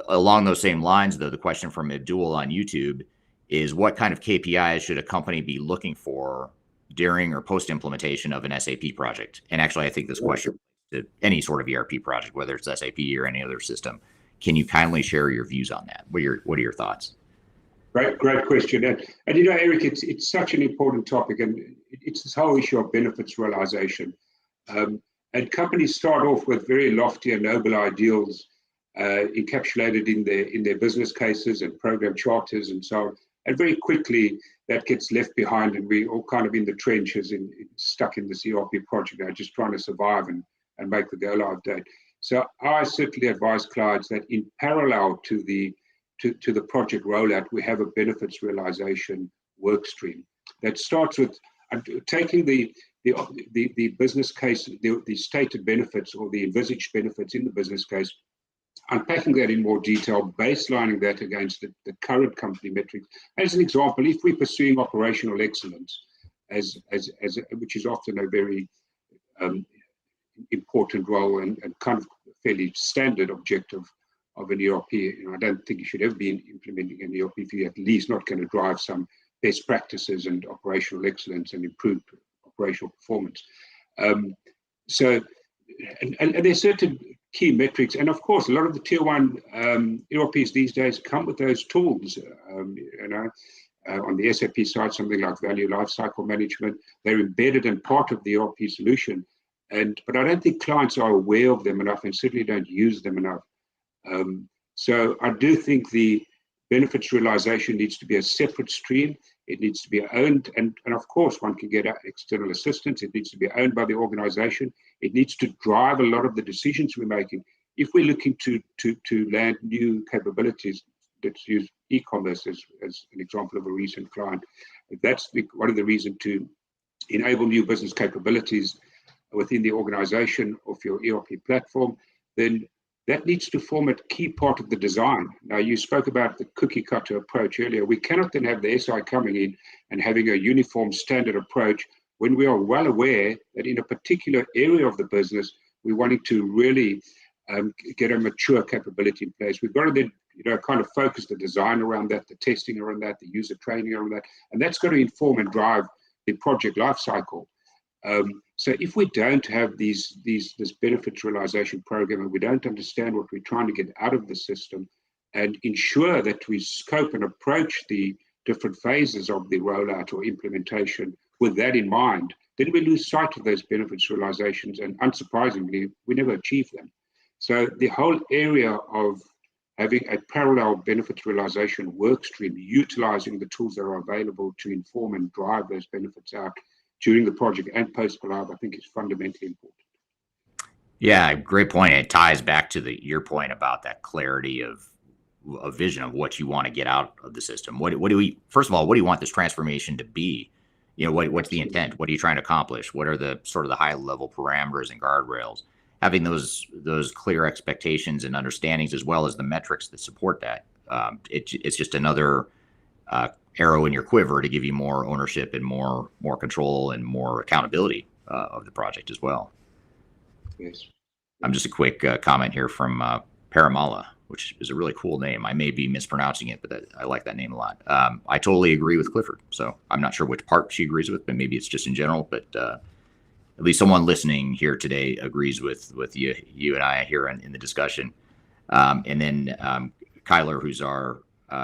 Along those same lines, though, the question from Abdul on YouTube is, what kind of KPIs should a company be looking for during or post implementation of an SAP project? And actually, I think this question to any sort of ERP project, whether it's SAP or any other system. Can you kindly share your views on that? What are your thoughts? Great question. And you know, Eric, it's such an important topic, and it's this whole issue of benefits realization. And companies start off with very lofty and noble ideals encapsulated in their business cases and program charters and so on. And very quickly that gets left behind, and we all kind of in the trenches, stuck in this ERP project now, just trying to survive and make the go live date. So I certainly advise clients that in parallel to the project rollout, we have a benefits realization work stream that starts with taking the business case, the stated benefits or the envisaged benefits in the business case, unpacking that in more detail, baselining that against the current company metrics. As an example, if we're pursuing operational excellence, which is often a very important role and kind of fairly standard objective of an ERP, I don't think you should ever be implementing an ERP if you're at least not going to drive some best practices and operational excellence and improved operational performance. So there's certain key metrics, and of course, a lot of the tier one ERPs these days come with those tools. On the SAP side, something like value lifecycle management, they're embedded in part of the ERP solution, but I don't think clients are aware of them enough, and certainly don't use them enough. So I do think the benefits realization needs to be a separate stream. It needs to be owned, and of course, one can get external assistance. It needs to be owned by the organization. It needs to drive a lot of the decisions we're making. If we're looking to land new capabilities, let's use e-commerce as an example of a recent client. That's one of the reasons to enable new business capabilities within the organization of your ERP platform, then that needs to form a key part of the design. Now, you spoke about the cookie cutter approach earlier. We cannot then have the SI coming in and having a uniform standard approach when we are well aware that in a particular area of the business, we're wanting to really get a mature capability in place. We've got to then kind of focus the design around that, the testing around that, the user training around that, and that's got to inform and drive the project lifecycle. So if we don't have this benefits realization program, and we don't understand what we're trying to get out of the system and ensure that we scope and approach the different phases of the rollout or implementation with that in mind, then we lose sight of those benefits realizations, and unsurprisingly, we never achieve them. So the whole area of having a parallel benefits realization work stream, utilizing the tools that are available to inform and drive those benefits out during the project and post-go-live, I think is fundamentally important. Yeah, great point. It ties back to your point about that clarity of a vision of what you want to get out of the system. First of all, what do you want this transformation to be? What's the intent? What are you trying to accomplish? What are the sort of the high level parameters and guardrails? Having those clear expectations and understandings, as well as the metrics that support that. It's just another arrow in your quiver to give you more ownership and more control and more accountability of the project as well. Yes. Just a quick comment here from Paramala, which is a really cool name. I may be mispronouncing it, but I like that name a lot. I totally agree with Clifford. So I'm not sure which part she agrees with, but maybe it's just in general. But at least someone listening here today agrees with you and I here in the discussion. And then Kyler, who's our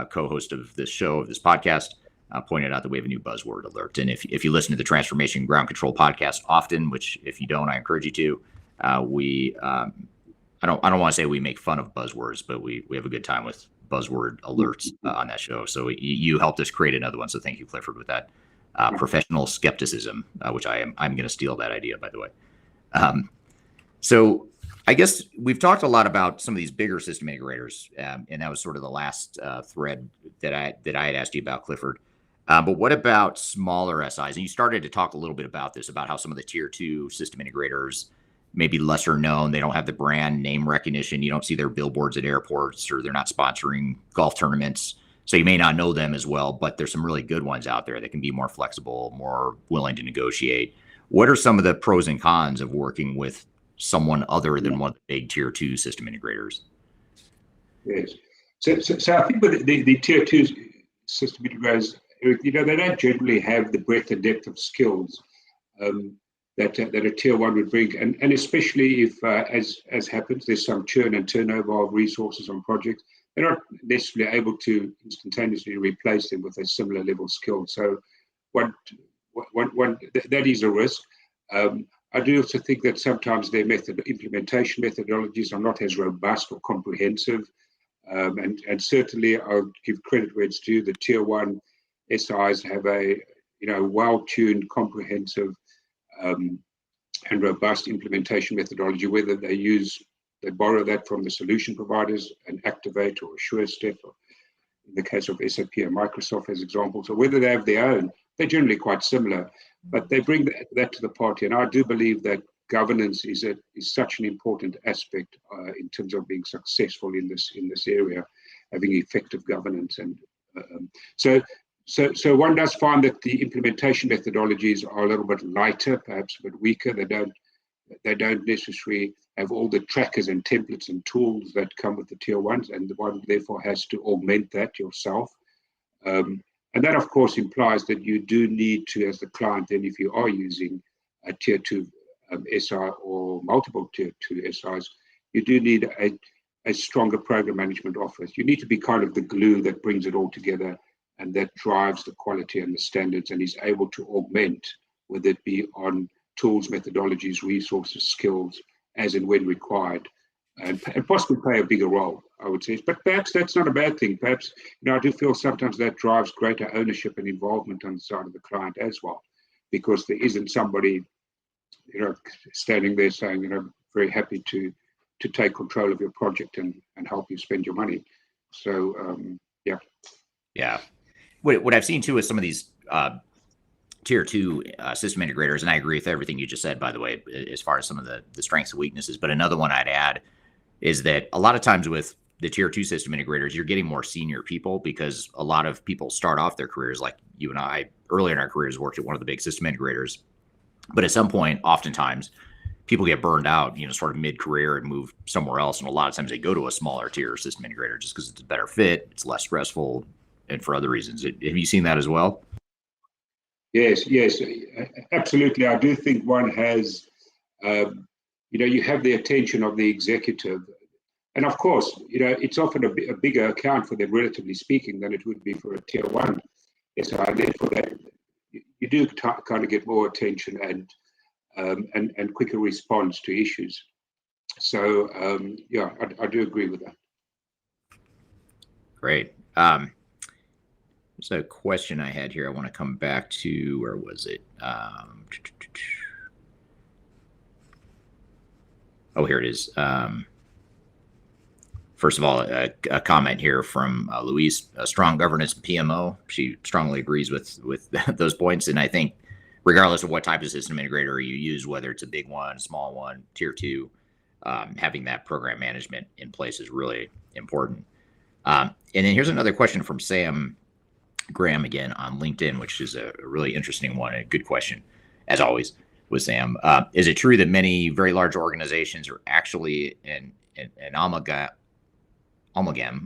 co-host of this show, of this podcast, pointed out that we have a new buzzword alert. And if you listen to the Transformation Ground Control podcast often, which if you don't, I encourage you to, I don't want to say we make fun of buzzwords, but we have a good time with buzzword alerts on that show. So you helped us create another one. So thank you, Clifford, with that. Professional skepticism, which I'm going to steal that idea, by the way. So I guess we've talked a lot about some of these bigger system integrators, and that was sort of the last thread that I had asked you about, Clifford. But what about smaller SIs? And you started to talk a little bit about this, about how some of the tier 2 system integrators may be lesser known. They don't have the brand name recognition. You don't see their billboards at airports, or they're not sponsoring golf tournaments. So you may not know them as well, but there's some really good ones out there that can be more flexible, more willing to negotiate. What are some of the pros and cons of working with someone other than one of the big tier two system integrators? Yes. So I think with the tier two system integrators, they don't generally have the breadth and depth of skills that a tier one would bring, and especially if, as happens, there's some churn and turnover of resources on projects, they're not necessarily able to instantaneously replace them with a similar level skill. So, that is a risk. I do also think that sometimes their implementation methodologies are not as robust or comprehensive. And certainly, I'll give credit where it's due. The tier one SIs have a well-tuned, comprehensive, and robust implementation methodology. Whether they borrow that from the solution providers, an Activate or a SureStep, or in the case of SAP and Microsoft as examples, or whether they have their own, they're generally quite similar. But they bring that to the party, and I do believe that governance is such an important aspect in terms of being successful in this area, having effective governance. And so one does find that the implementation methodologies are a little bit lighter, perhaps a bit weaker. They don't necessarily have all the trackers and templates and tools that come with the tier ones, and the one therefore has to augment that yourself. And that, of course, implies that you do need to, as the client, then if you are using a tier two SI or multiple tier two SIs, you do need a stronger program management office. You need to be kind of the glue that brings it all together and that drives the quality and the standards and is able to augment, whether it be on tools, methodologies, resources, skills, as and when required, and possibly play a bigger role, I would say. But perhaps that's not a bad thing. Perhaps, I do feel sometimes that drives greater ownership and involvement on the side of the client as well, because there isn't somebody, standing there saying, very happy to take control of your project and help you spend your money. So, yeah. Yeah. What I've seen too is some of these tier two system integrators, and I agree with everything you just said, by the way, as far as some of the strengths and weaknesses. But another one I'd add is that a lot of times with the tier two system integrators, you're getting more senior people because a lot of people start off their careers like you and I earlier in our careers worked at one of the big system integrators. But at some point, oftentimes, people get burned out, sort of mid-career and move somewhere else. And a lot of times they go to a smaller tier system integrator just because it's a better fit, it's less stressful, and for other reasons. Have you seen that as well? Yes, absolutely. I do think one has, you have the attention of the executive. And of course, it's often a bigger account for them, relatively speaking, than it would be for a tier one. Yes, so therefore that you do kind of get more attention and quicker response to issues. So yeah, I do agree with that. Great. There's a question I had here. I want to come back to. Where was it? Oh, here it is. First of all, a comment here from Louise. Strong governance and PMO. She strongly agrees with those points, and I think regardless of what type of system integrator you use, whether it's a big one, small one, tier two, having that program management in place is really important. And then here's another question from Sam Graham again on LinkedIn, which is a really interesting one and a good question, as always, with Sam. Is it true that many very large organizations are actually an amalgam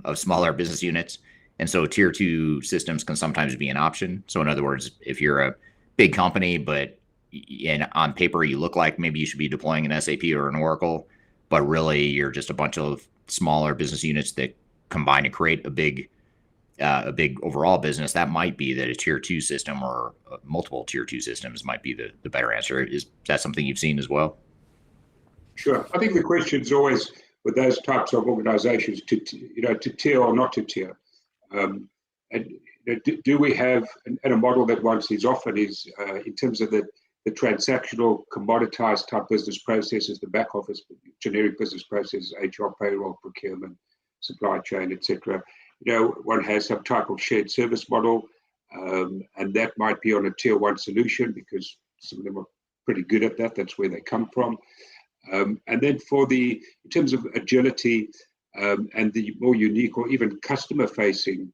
of smaller business units, and so tier two systems can sometimes be an option? So in other words, if you're a big company, but on paper you look like maybe you should be deploying an SAP or an Oracle, but really you're just a bunch of smaller business units that combine to create a big overall business, that might be that a tier two system or multiple tier two systems might be the better answer. Is that something you've seen as well? Sure. I think the question is always with those types of organizations to tier or not to tier. And do we have, and a model that one sees often is in terms of the transactional commoditized type business processes, the back office, generic business processes, HR, payroll, procurement, supply chain, etc. One has some type of shared service model, and that might be on a tier one solution because some of them are pretty good at that. That's where they come from. And then in terms of agility and the more unique or even customer facing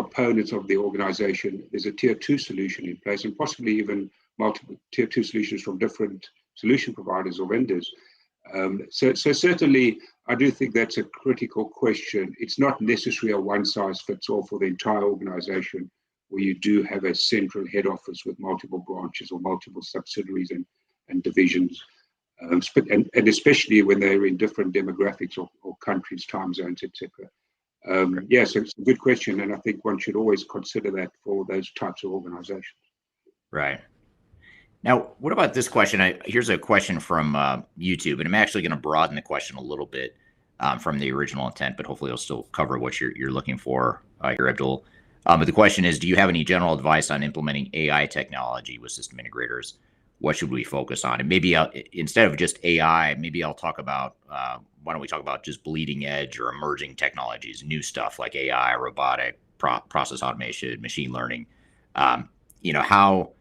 components of the organization, there's a tier 2 solution in place, and possibly even multiple tier 2 solutions from different solution providers or vendors. So certainly, I do think that's a critical question. It's not necessarily a one-size-fits-all for the entire organization, where you do have a central head office with multiple branches or multiple subsidiaries and divisions, and especially when they're in different demographics or countries, time zones, etc. Yeah, so it's a good question, and I think one should always consider that for those types of organizations. Right. Now, what about this question? Here's a question from YouTube, and I'm actually going to broaden the question a little bit from the original intent, but hopefully it'll still cover what you're looking for here, Abdul. But the question is, do you have any general advice on implementing AI technology with system integrators? What should we focus on? And maybe instead of just AI, maybe I'll talk about, why don't we talk about just bleeding edge or emerging technologies, new stuff like AI, robotic, process automation, machine learning. How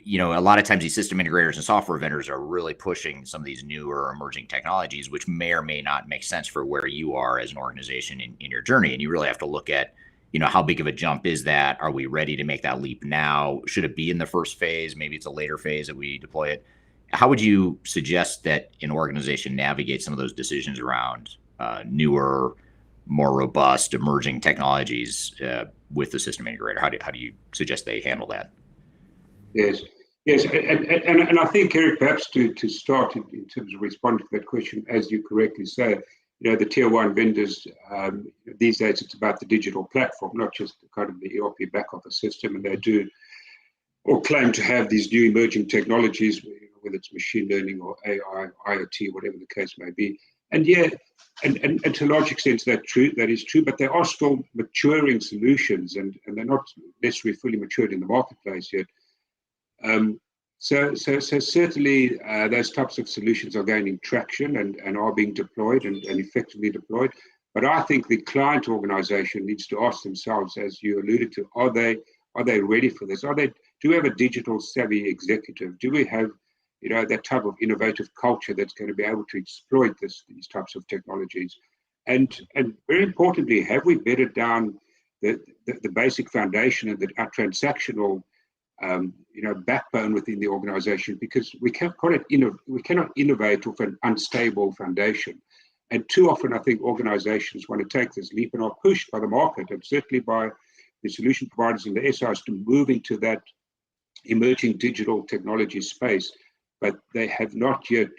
a lot of times these system integrators and software vendors are really pushing some of these newer emerging technologies, which may or may not make sense for where you are as an organization in your journey. And you really have to look at, how big of a jump is that? Are we ready to make that leap now? Should it be in the first phase? Maybe it's a later phase that we deploy it. How would you suggest that an organization navigate some of those decisions around newer, more robust, emerging technologies with the system integrator? How do you suggest they handle that? Yes, and I think, Eric, perhaps to start in terms of responding to that question, as you correctly say, the tier 1 vendors, these days it's about the digital platform, not just kind of the ERP back office system, and they do or claim to have these new emerging technologies, whether it's machine learning or AI, IoT, whatever the case may be. And yeah, and to a large extent that is true, but there are still maturing solutions, and they're not necessarily fully matured in the marketplace yet. So certainly those types of solutions are gaining traction and are being deployed and effectively deployed. But I think the client organization needs to ask themselves, as you alluded to, are they ready for this? Do we have a digital savvy executive? Do we have that type of innovative culture that's going to be able to exploit these types of technologies? And very importantly, have we bedded down the basic foundation and our transactional backbone within the organization, because we cannot innovate off an unstable foundation. And too often, I think organizations want to take this leap and are pushed by the market, and certainly by the solution providers and the SIs, to move into that emerging digital technology space, but they have not yet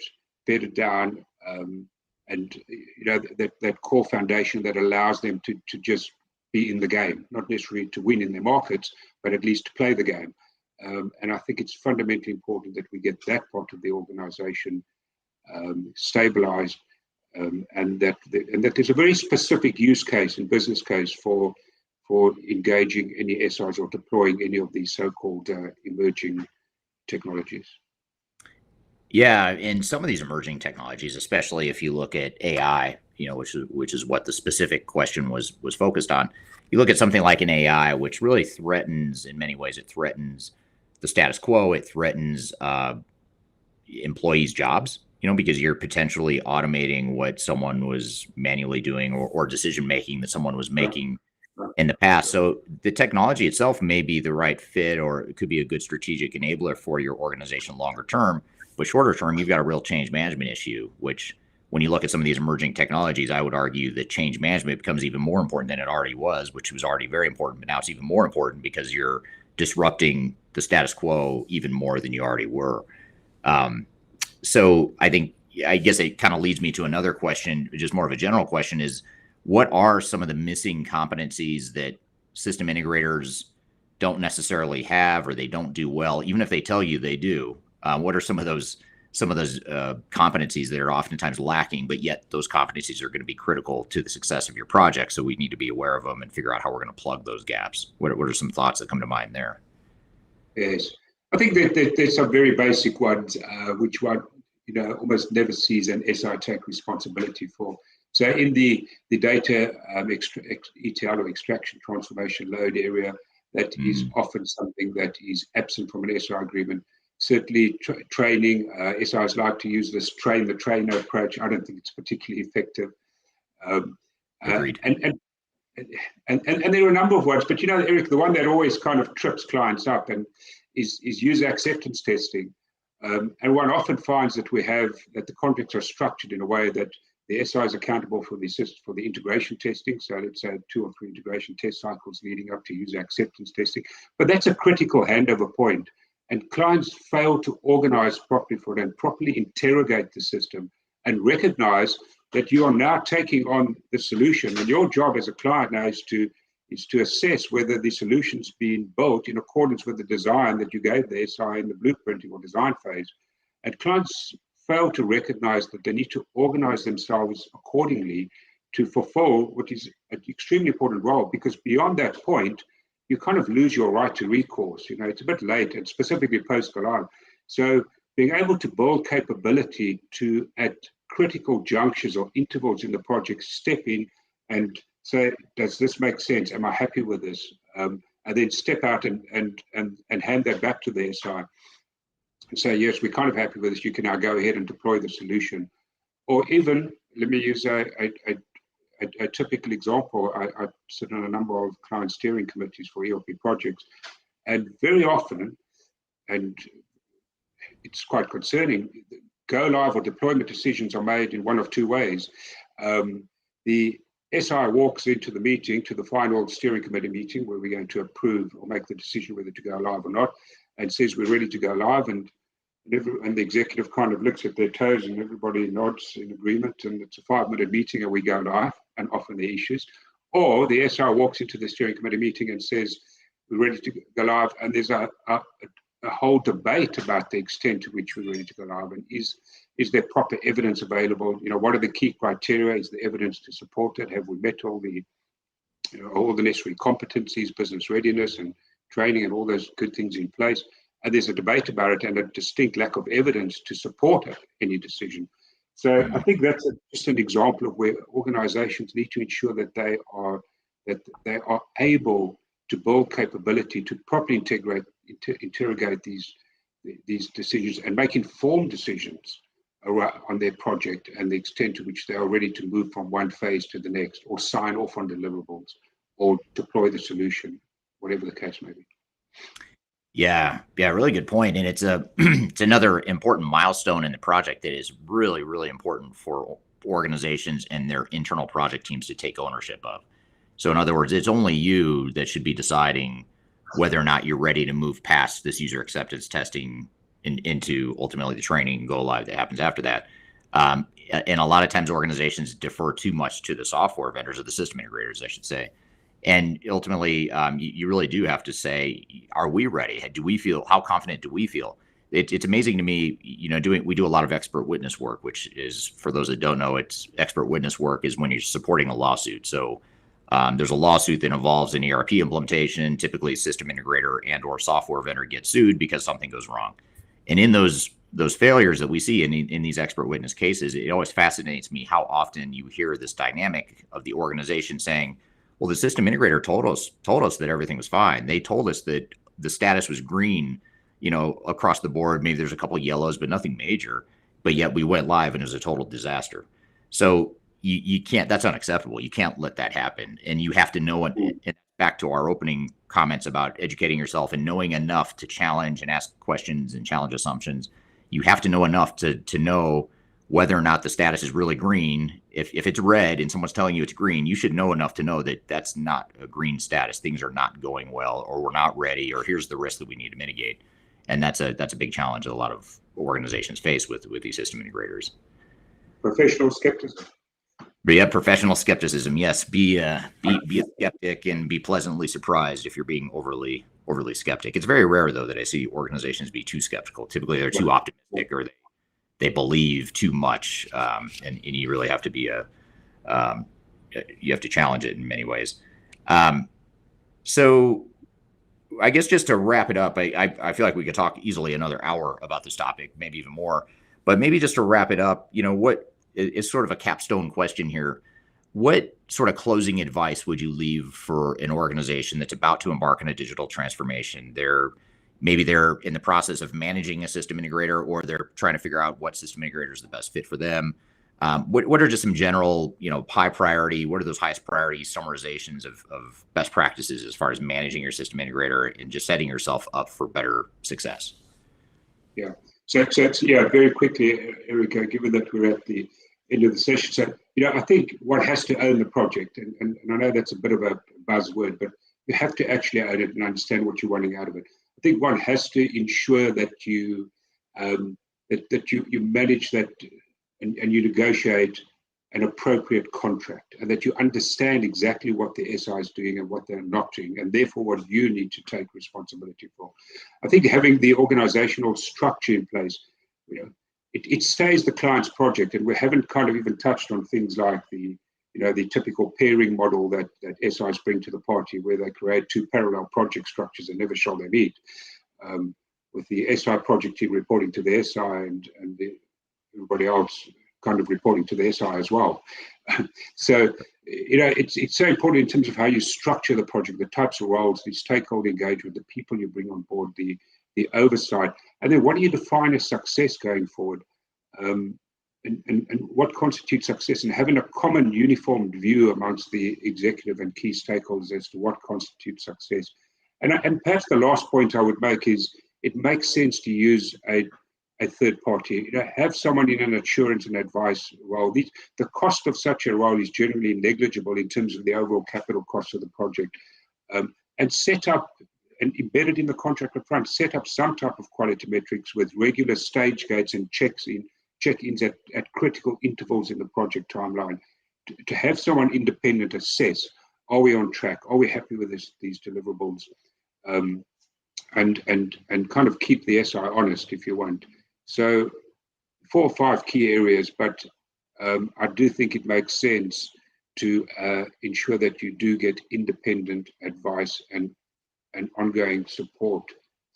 bedded down that core foundation that allows them to just be in the game, not necessarily to win in their markets, but at least to play the game. And I think it's fundamentally important that we get that part of the organization stabilized, and that there's a very specific use case and business case for engaging any SIs or deploying any of these so-called emerging technologies. Yeah, and some of these emerging technologies, especially if you look at AI, which is what the specific question was focused on. You look at something like an AI, which really threatens, in many ways, it threatens the status quo. It threatens employees' jobs, because you're potentially automating what someone was manually doing or decision making that someone was making in the past. So the technology itself may be the right fit, or it could be a good strategic enabler for your organization longer term. But shorter term, you've got a real change management issue, which when you look at some of these emerging technologies, I would argue that change management becomes even more important than it already was, which was already very important, but now it's even more important because you're disrupting the status quo even more than you already were. So I guess it kind of leads me to another question, just more of a general question, is what are some of the missing competencies that system integrators don't necessarily have, or they don't do well, even if they tell you they do? What are some of those competencies that are oftentimes lacking, but yet those competencies are going to be critical to the success of your project? So we need to be aware of them and figure out how we're going to plug those gaps. What are some thoughts that come to mind there? Yes, I think that there's some very basic ones, which one almost never sees an SI take responsibility for. So in the data ETL or extraction transformation load area, that is often something that is absent from an SI agreement. Certainly training, SIs like to use this train the trainer approach. I don't think it's particularly effective. Agreed. And and there are a number of ones, but Eric, the one that always kind of trips clients up and is user acceptance testing. And one often finds that that the contracts are structured in a way that the SI is accountable for the integration testing. So let's say 2 or 3 integration test cycles leading up to user acceptance testing. But that's a critical handover point. And clients fail to organize properly for it and properly interrogate the system and recognize that you are now taking on the solution. And your job as a client now is to assess whether the solution's been built in accordance with the design that you gave the SI in the blueprinting or design phase. And clients fail to recognize that they need to organize themselves accordingly to fulfill what is an extremely important role, because beyond that point, you kind of lose your right to recourse. It's a bit late, and specifically post-go live. So being able to build capability to, at critical junctures or intervals in the project, step in and say, does this make sense? Am I happy with this? And then step out and hand that back to the SI and say, yes, we're kind of happy with this. You can now go ahead and deploy the solution. Or even, let me use a typical example. I sit on a number of client steering committees for ERP projects, and very often, and it's quite concerning, go live or deployment decisions are made in one of 2 ways. The SI walks into the meeting, to the final steering committee meeting, where we're going to approve or make the decision whether to go live or not, and says we're ready to go live, and the executive kind of looks at their toes and everybody nods in agreement, and it's a 5-minute meeting and we go live, and often the issues. Or the SI walks into the steering committee meeting and says we're ready to go live, and there's a whole debate about the extent to which we're ready to go live, and is there proper evidence available? What are the key criteria? Is the evidence to support it? Have we met all the necessary competencies, business readiness, and training, and all those good things in place? And there's a debate about it and a distinct lack of evidence to support any decision. So I think that's just an example of where organizations need to ensure that they are able to build capability to properly interrogate these decisions and make informed decisions on their project and the extent to which they are ready to move from one phase to the next, or sign off on deliverables, or deploy the solution, whatever the case may be. Yeah, really good point. And it's it's another important milestone in the project that is really, really important for organizations and their internal project teams to take ownership of. So in other words, it's only you that should be deciding whether or not you're ready to move past this user acceptance testing into ultimately the training and go live that happens after that. And a lot of times organizations defer too much to the software vendors, or the system integrators, I should say. And ultimately, you really do have to say, are we ready? How confident do we feel? It's amazing to me, we do a lot of expert witness work, which is, for those that don't know, it's expert witness work is when you're supporting a lawsuit. So there's a lawsuit that involves an ERP implementation. Typically, a system integrator and or software vendor gets sued because something goes wrong. And in those failures that we see in these expert witness cases, it always fascinates me how often you hear this dynamic of the organization saying, well, the system integrator told us that everything was fine. They told us that the status was green, across the board. Maybe there's a couple of yellows, but nothing major. But yet we went live and it was a total disaster. So you can't. That's unacceptable. You can't let that happen. And you have to know. And back to our opening comments about educating yourself and knowing enough to challenge and ask questions and challenge assumptions. You have to know enough to know whether or not the status is really green. If it's red and someone's telling you it's green, you should know enough to know that that's not a green status. Things are not going well, or we're not ready, or here's the risk that we need to mitigate. And that's a big challenge that a lot of organizations face with these system integrators. Professional skepticism. But yeah, professional skepticism. Yes, be a skeptic and be pleasantly surprised if you're being overly skeptic. It's very rare though that I see organizations be too skeptical. Typically, they're too optimistic, or they believe too much, and you really have to be you have to challenge it in many ways. So I guess just to wrap it up, I feel like we could talk easily another hour about this topic, maybe even more. But maybe just to wrap it up, what is sort of a capstone question here. What sort of closing advice would you leave for an organization that's about to embark on a digital transformation? Maybe they're in the process of managing a system integrator, or they're trying to figure out what system integrator is the best fit for them. What are just some general, high priority, what are those highest priority summarizations of best practices as far as managing your system integrator and just setting yourself up for better success? Yeah. So it's, yeah, very quickly, Erica, given that we're at the end of the session. So, I think one has to own the project. And I know that's a bit of a buzzword, but you have to actually own it and understand what you're wanting out of it. I think one has to ensure that you you manage that and you negotiate an appropriate contract, and that you understand exactly what the SI is doing and what they're not doing, and therefore what you need to take responsibility for. I think having the organizational structure in place, it stays the client's project, and we haven't kind of even touched on things like the typical pairing model that SIs bring to the party, where they create two parallel project structures and never shall they meet, with the SI project team reporting to the SI and everybody else kind of reporting to the SI as well. So, it's so important in terms of how you structure the project, the types of roles, the stakeholder engagement, the people you bring on board, the oversight, and then what do you define as success going forward, and what constitutes success, and having a common uniformed view amongst the executive and key stakeholders as to what constitutes success. And perhaps the last point I would make is it makes sense to use a third party. Have someone in an assurance and advice role. The cost of such a role is generally negligible in terms of the overall capital cost of the project. And set up and embedded in the contract up front, set up some type of quality metrics with regular stage gates and check-ins at critical intervals in the project timeline, to have someone independent assess, are we on track? Are we happy with these deliverables? And kind of keep the SI honest, if you want. So 4 or 5 key areas, but I do think it makes sense to ensure that you do get independent advice and ongoing support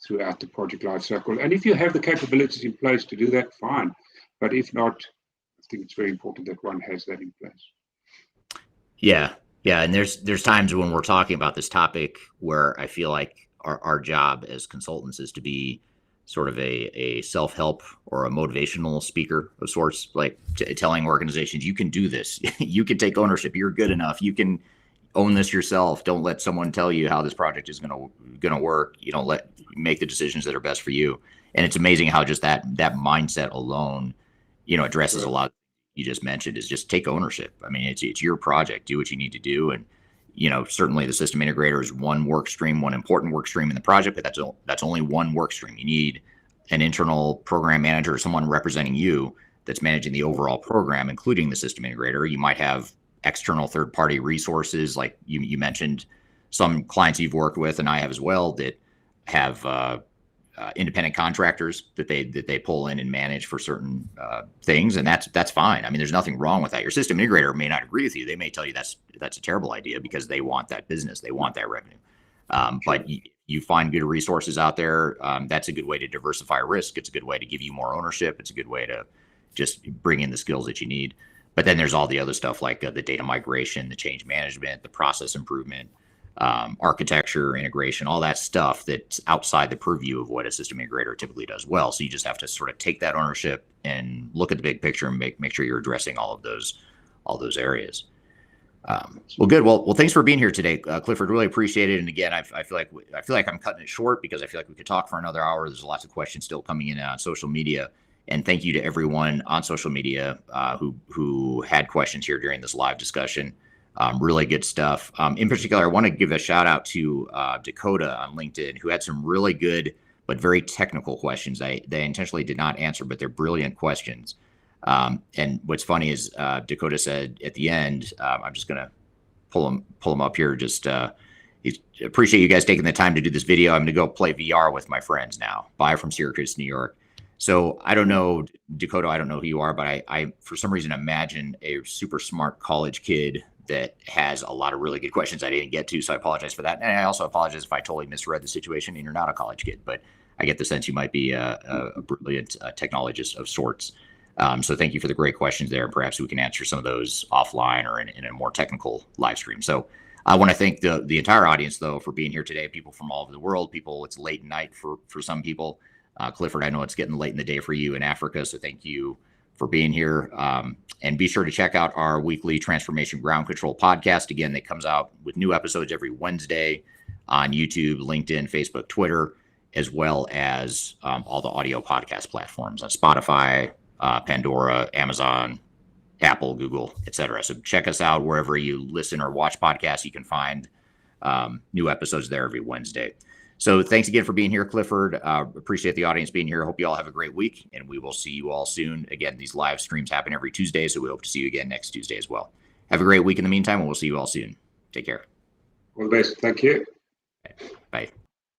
throughout the project lifecycle. And if you have the capabilities in place to do that, fine. But if not, I think it's very important that one has that in place. Yeah. And there's times when we're talking about this topic where I feel like our job as consultants is to be sort of a self-help or a motivational speaker of sorts, like telling organizations, you can do this. You can take ownership. You're good enough. You can own this yourself. Don't let someone tell you how this project is going to work. You don't make the decisions that are best for you. And it's amazing how just that mindset alone, addresses a lot you just mentioned, is just take ownership. I mean, it's your project. Do what you need to do. And, certainly the system integrator is one work stream, one important work stream in the project, but that's only one work stream. You need an internal program manager or someone representing you that's managing the overall program, including the system integrator. You might have external third-party resources, like you mentioned, some clients you've worked with, and I have as well, that have independent contractors that they pull in and manage for certain things, and that's fine. I mean, there's nothing wrong with that. Your system integrator may not agree with you. They may tell you that's a terrible idea because they want that business, they want that revenue. But you find good resources out there. That's a good way to diversify risk. It's a good way to give you more ownership. It's a good way to just bring in the skills that you need. But then there's all the other stuff like the data migration, the change management, the process improvement, architecture, integration, all that stuff that's outside the purview of what a system integrator typically does well. So you just have to sort of take that ownership and look at the big picture and make sure you're addressing all those areas. Well, good. Well, thanks for being here today, Clifford. Really appreciate it. And again, I feel like I'm cutting it short because I feel like we could talk for another hour. There's lots of questions still coming in on social media. And thank you to everyone on social media who had questions here during this live discussion. Really good stuff. In particular, I want to give a shout out to Dakota on LinkedIn, who had some really good but very technical questions. They intentionally did not answer, but they're brilliant questions. And what's funny is Dakota said at the end, I'm just going to pull them up here. Just appreciate you guys taking the time to do this video. I'm going to go play VR with my friends now. Bye from Syracuse, New York. So I don't know, Dakota, I don't know who you are, but I for some reason imagine a super smart college kid that has a lot of really good questions I didn't get to. So I apologize for that. And I also apologize if I totally misread the situation and you're not a college kid, but I get the sense you might be a brilliant technologist of sorts. So thank you for the great questions there. Perhaps we can answer some of those offline or in a more technical live stream. So I want to thank the entire audience, though, for being here today. People from all over the world, it's late night for some people. Clifford, I know it's getting late in the day for you in Africa, so thank you for being here. And be sure to check out our weekly Transformation Ground Control podcast. Again, that comes out with new episodes every Wednesday on YouTube, LinkedIn, Facebook, Twitter, as well as all the audio podcast platforms on Spotify, Pandora, Amazon, Apple, Google, etc. So check us out wherever you listen or watch podcasts. You can find new episodes there every Wednesday. So thanks again for being here, Clifford. Appreciate the audience being here. Hope you all have a great week, and we will see you all soon. Again, these live streams happen every Tuesday, so we hope to see you again next Tuesday as well. Have a great week in the meantime, and we'll see you all soon. Take care. All the best. Thank you. Bye.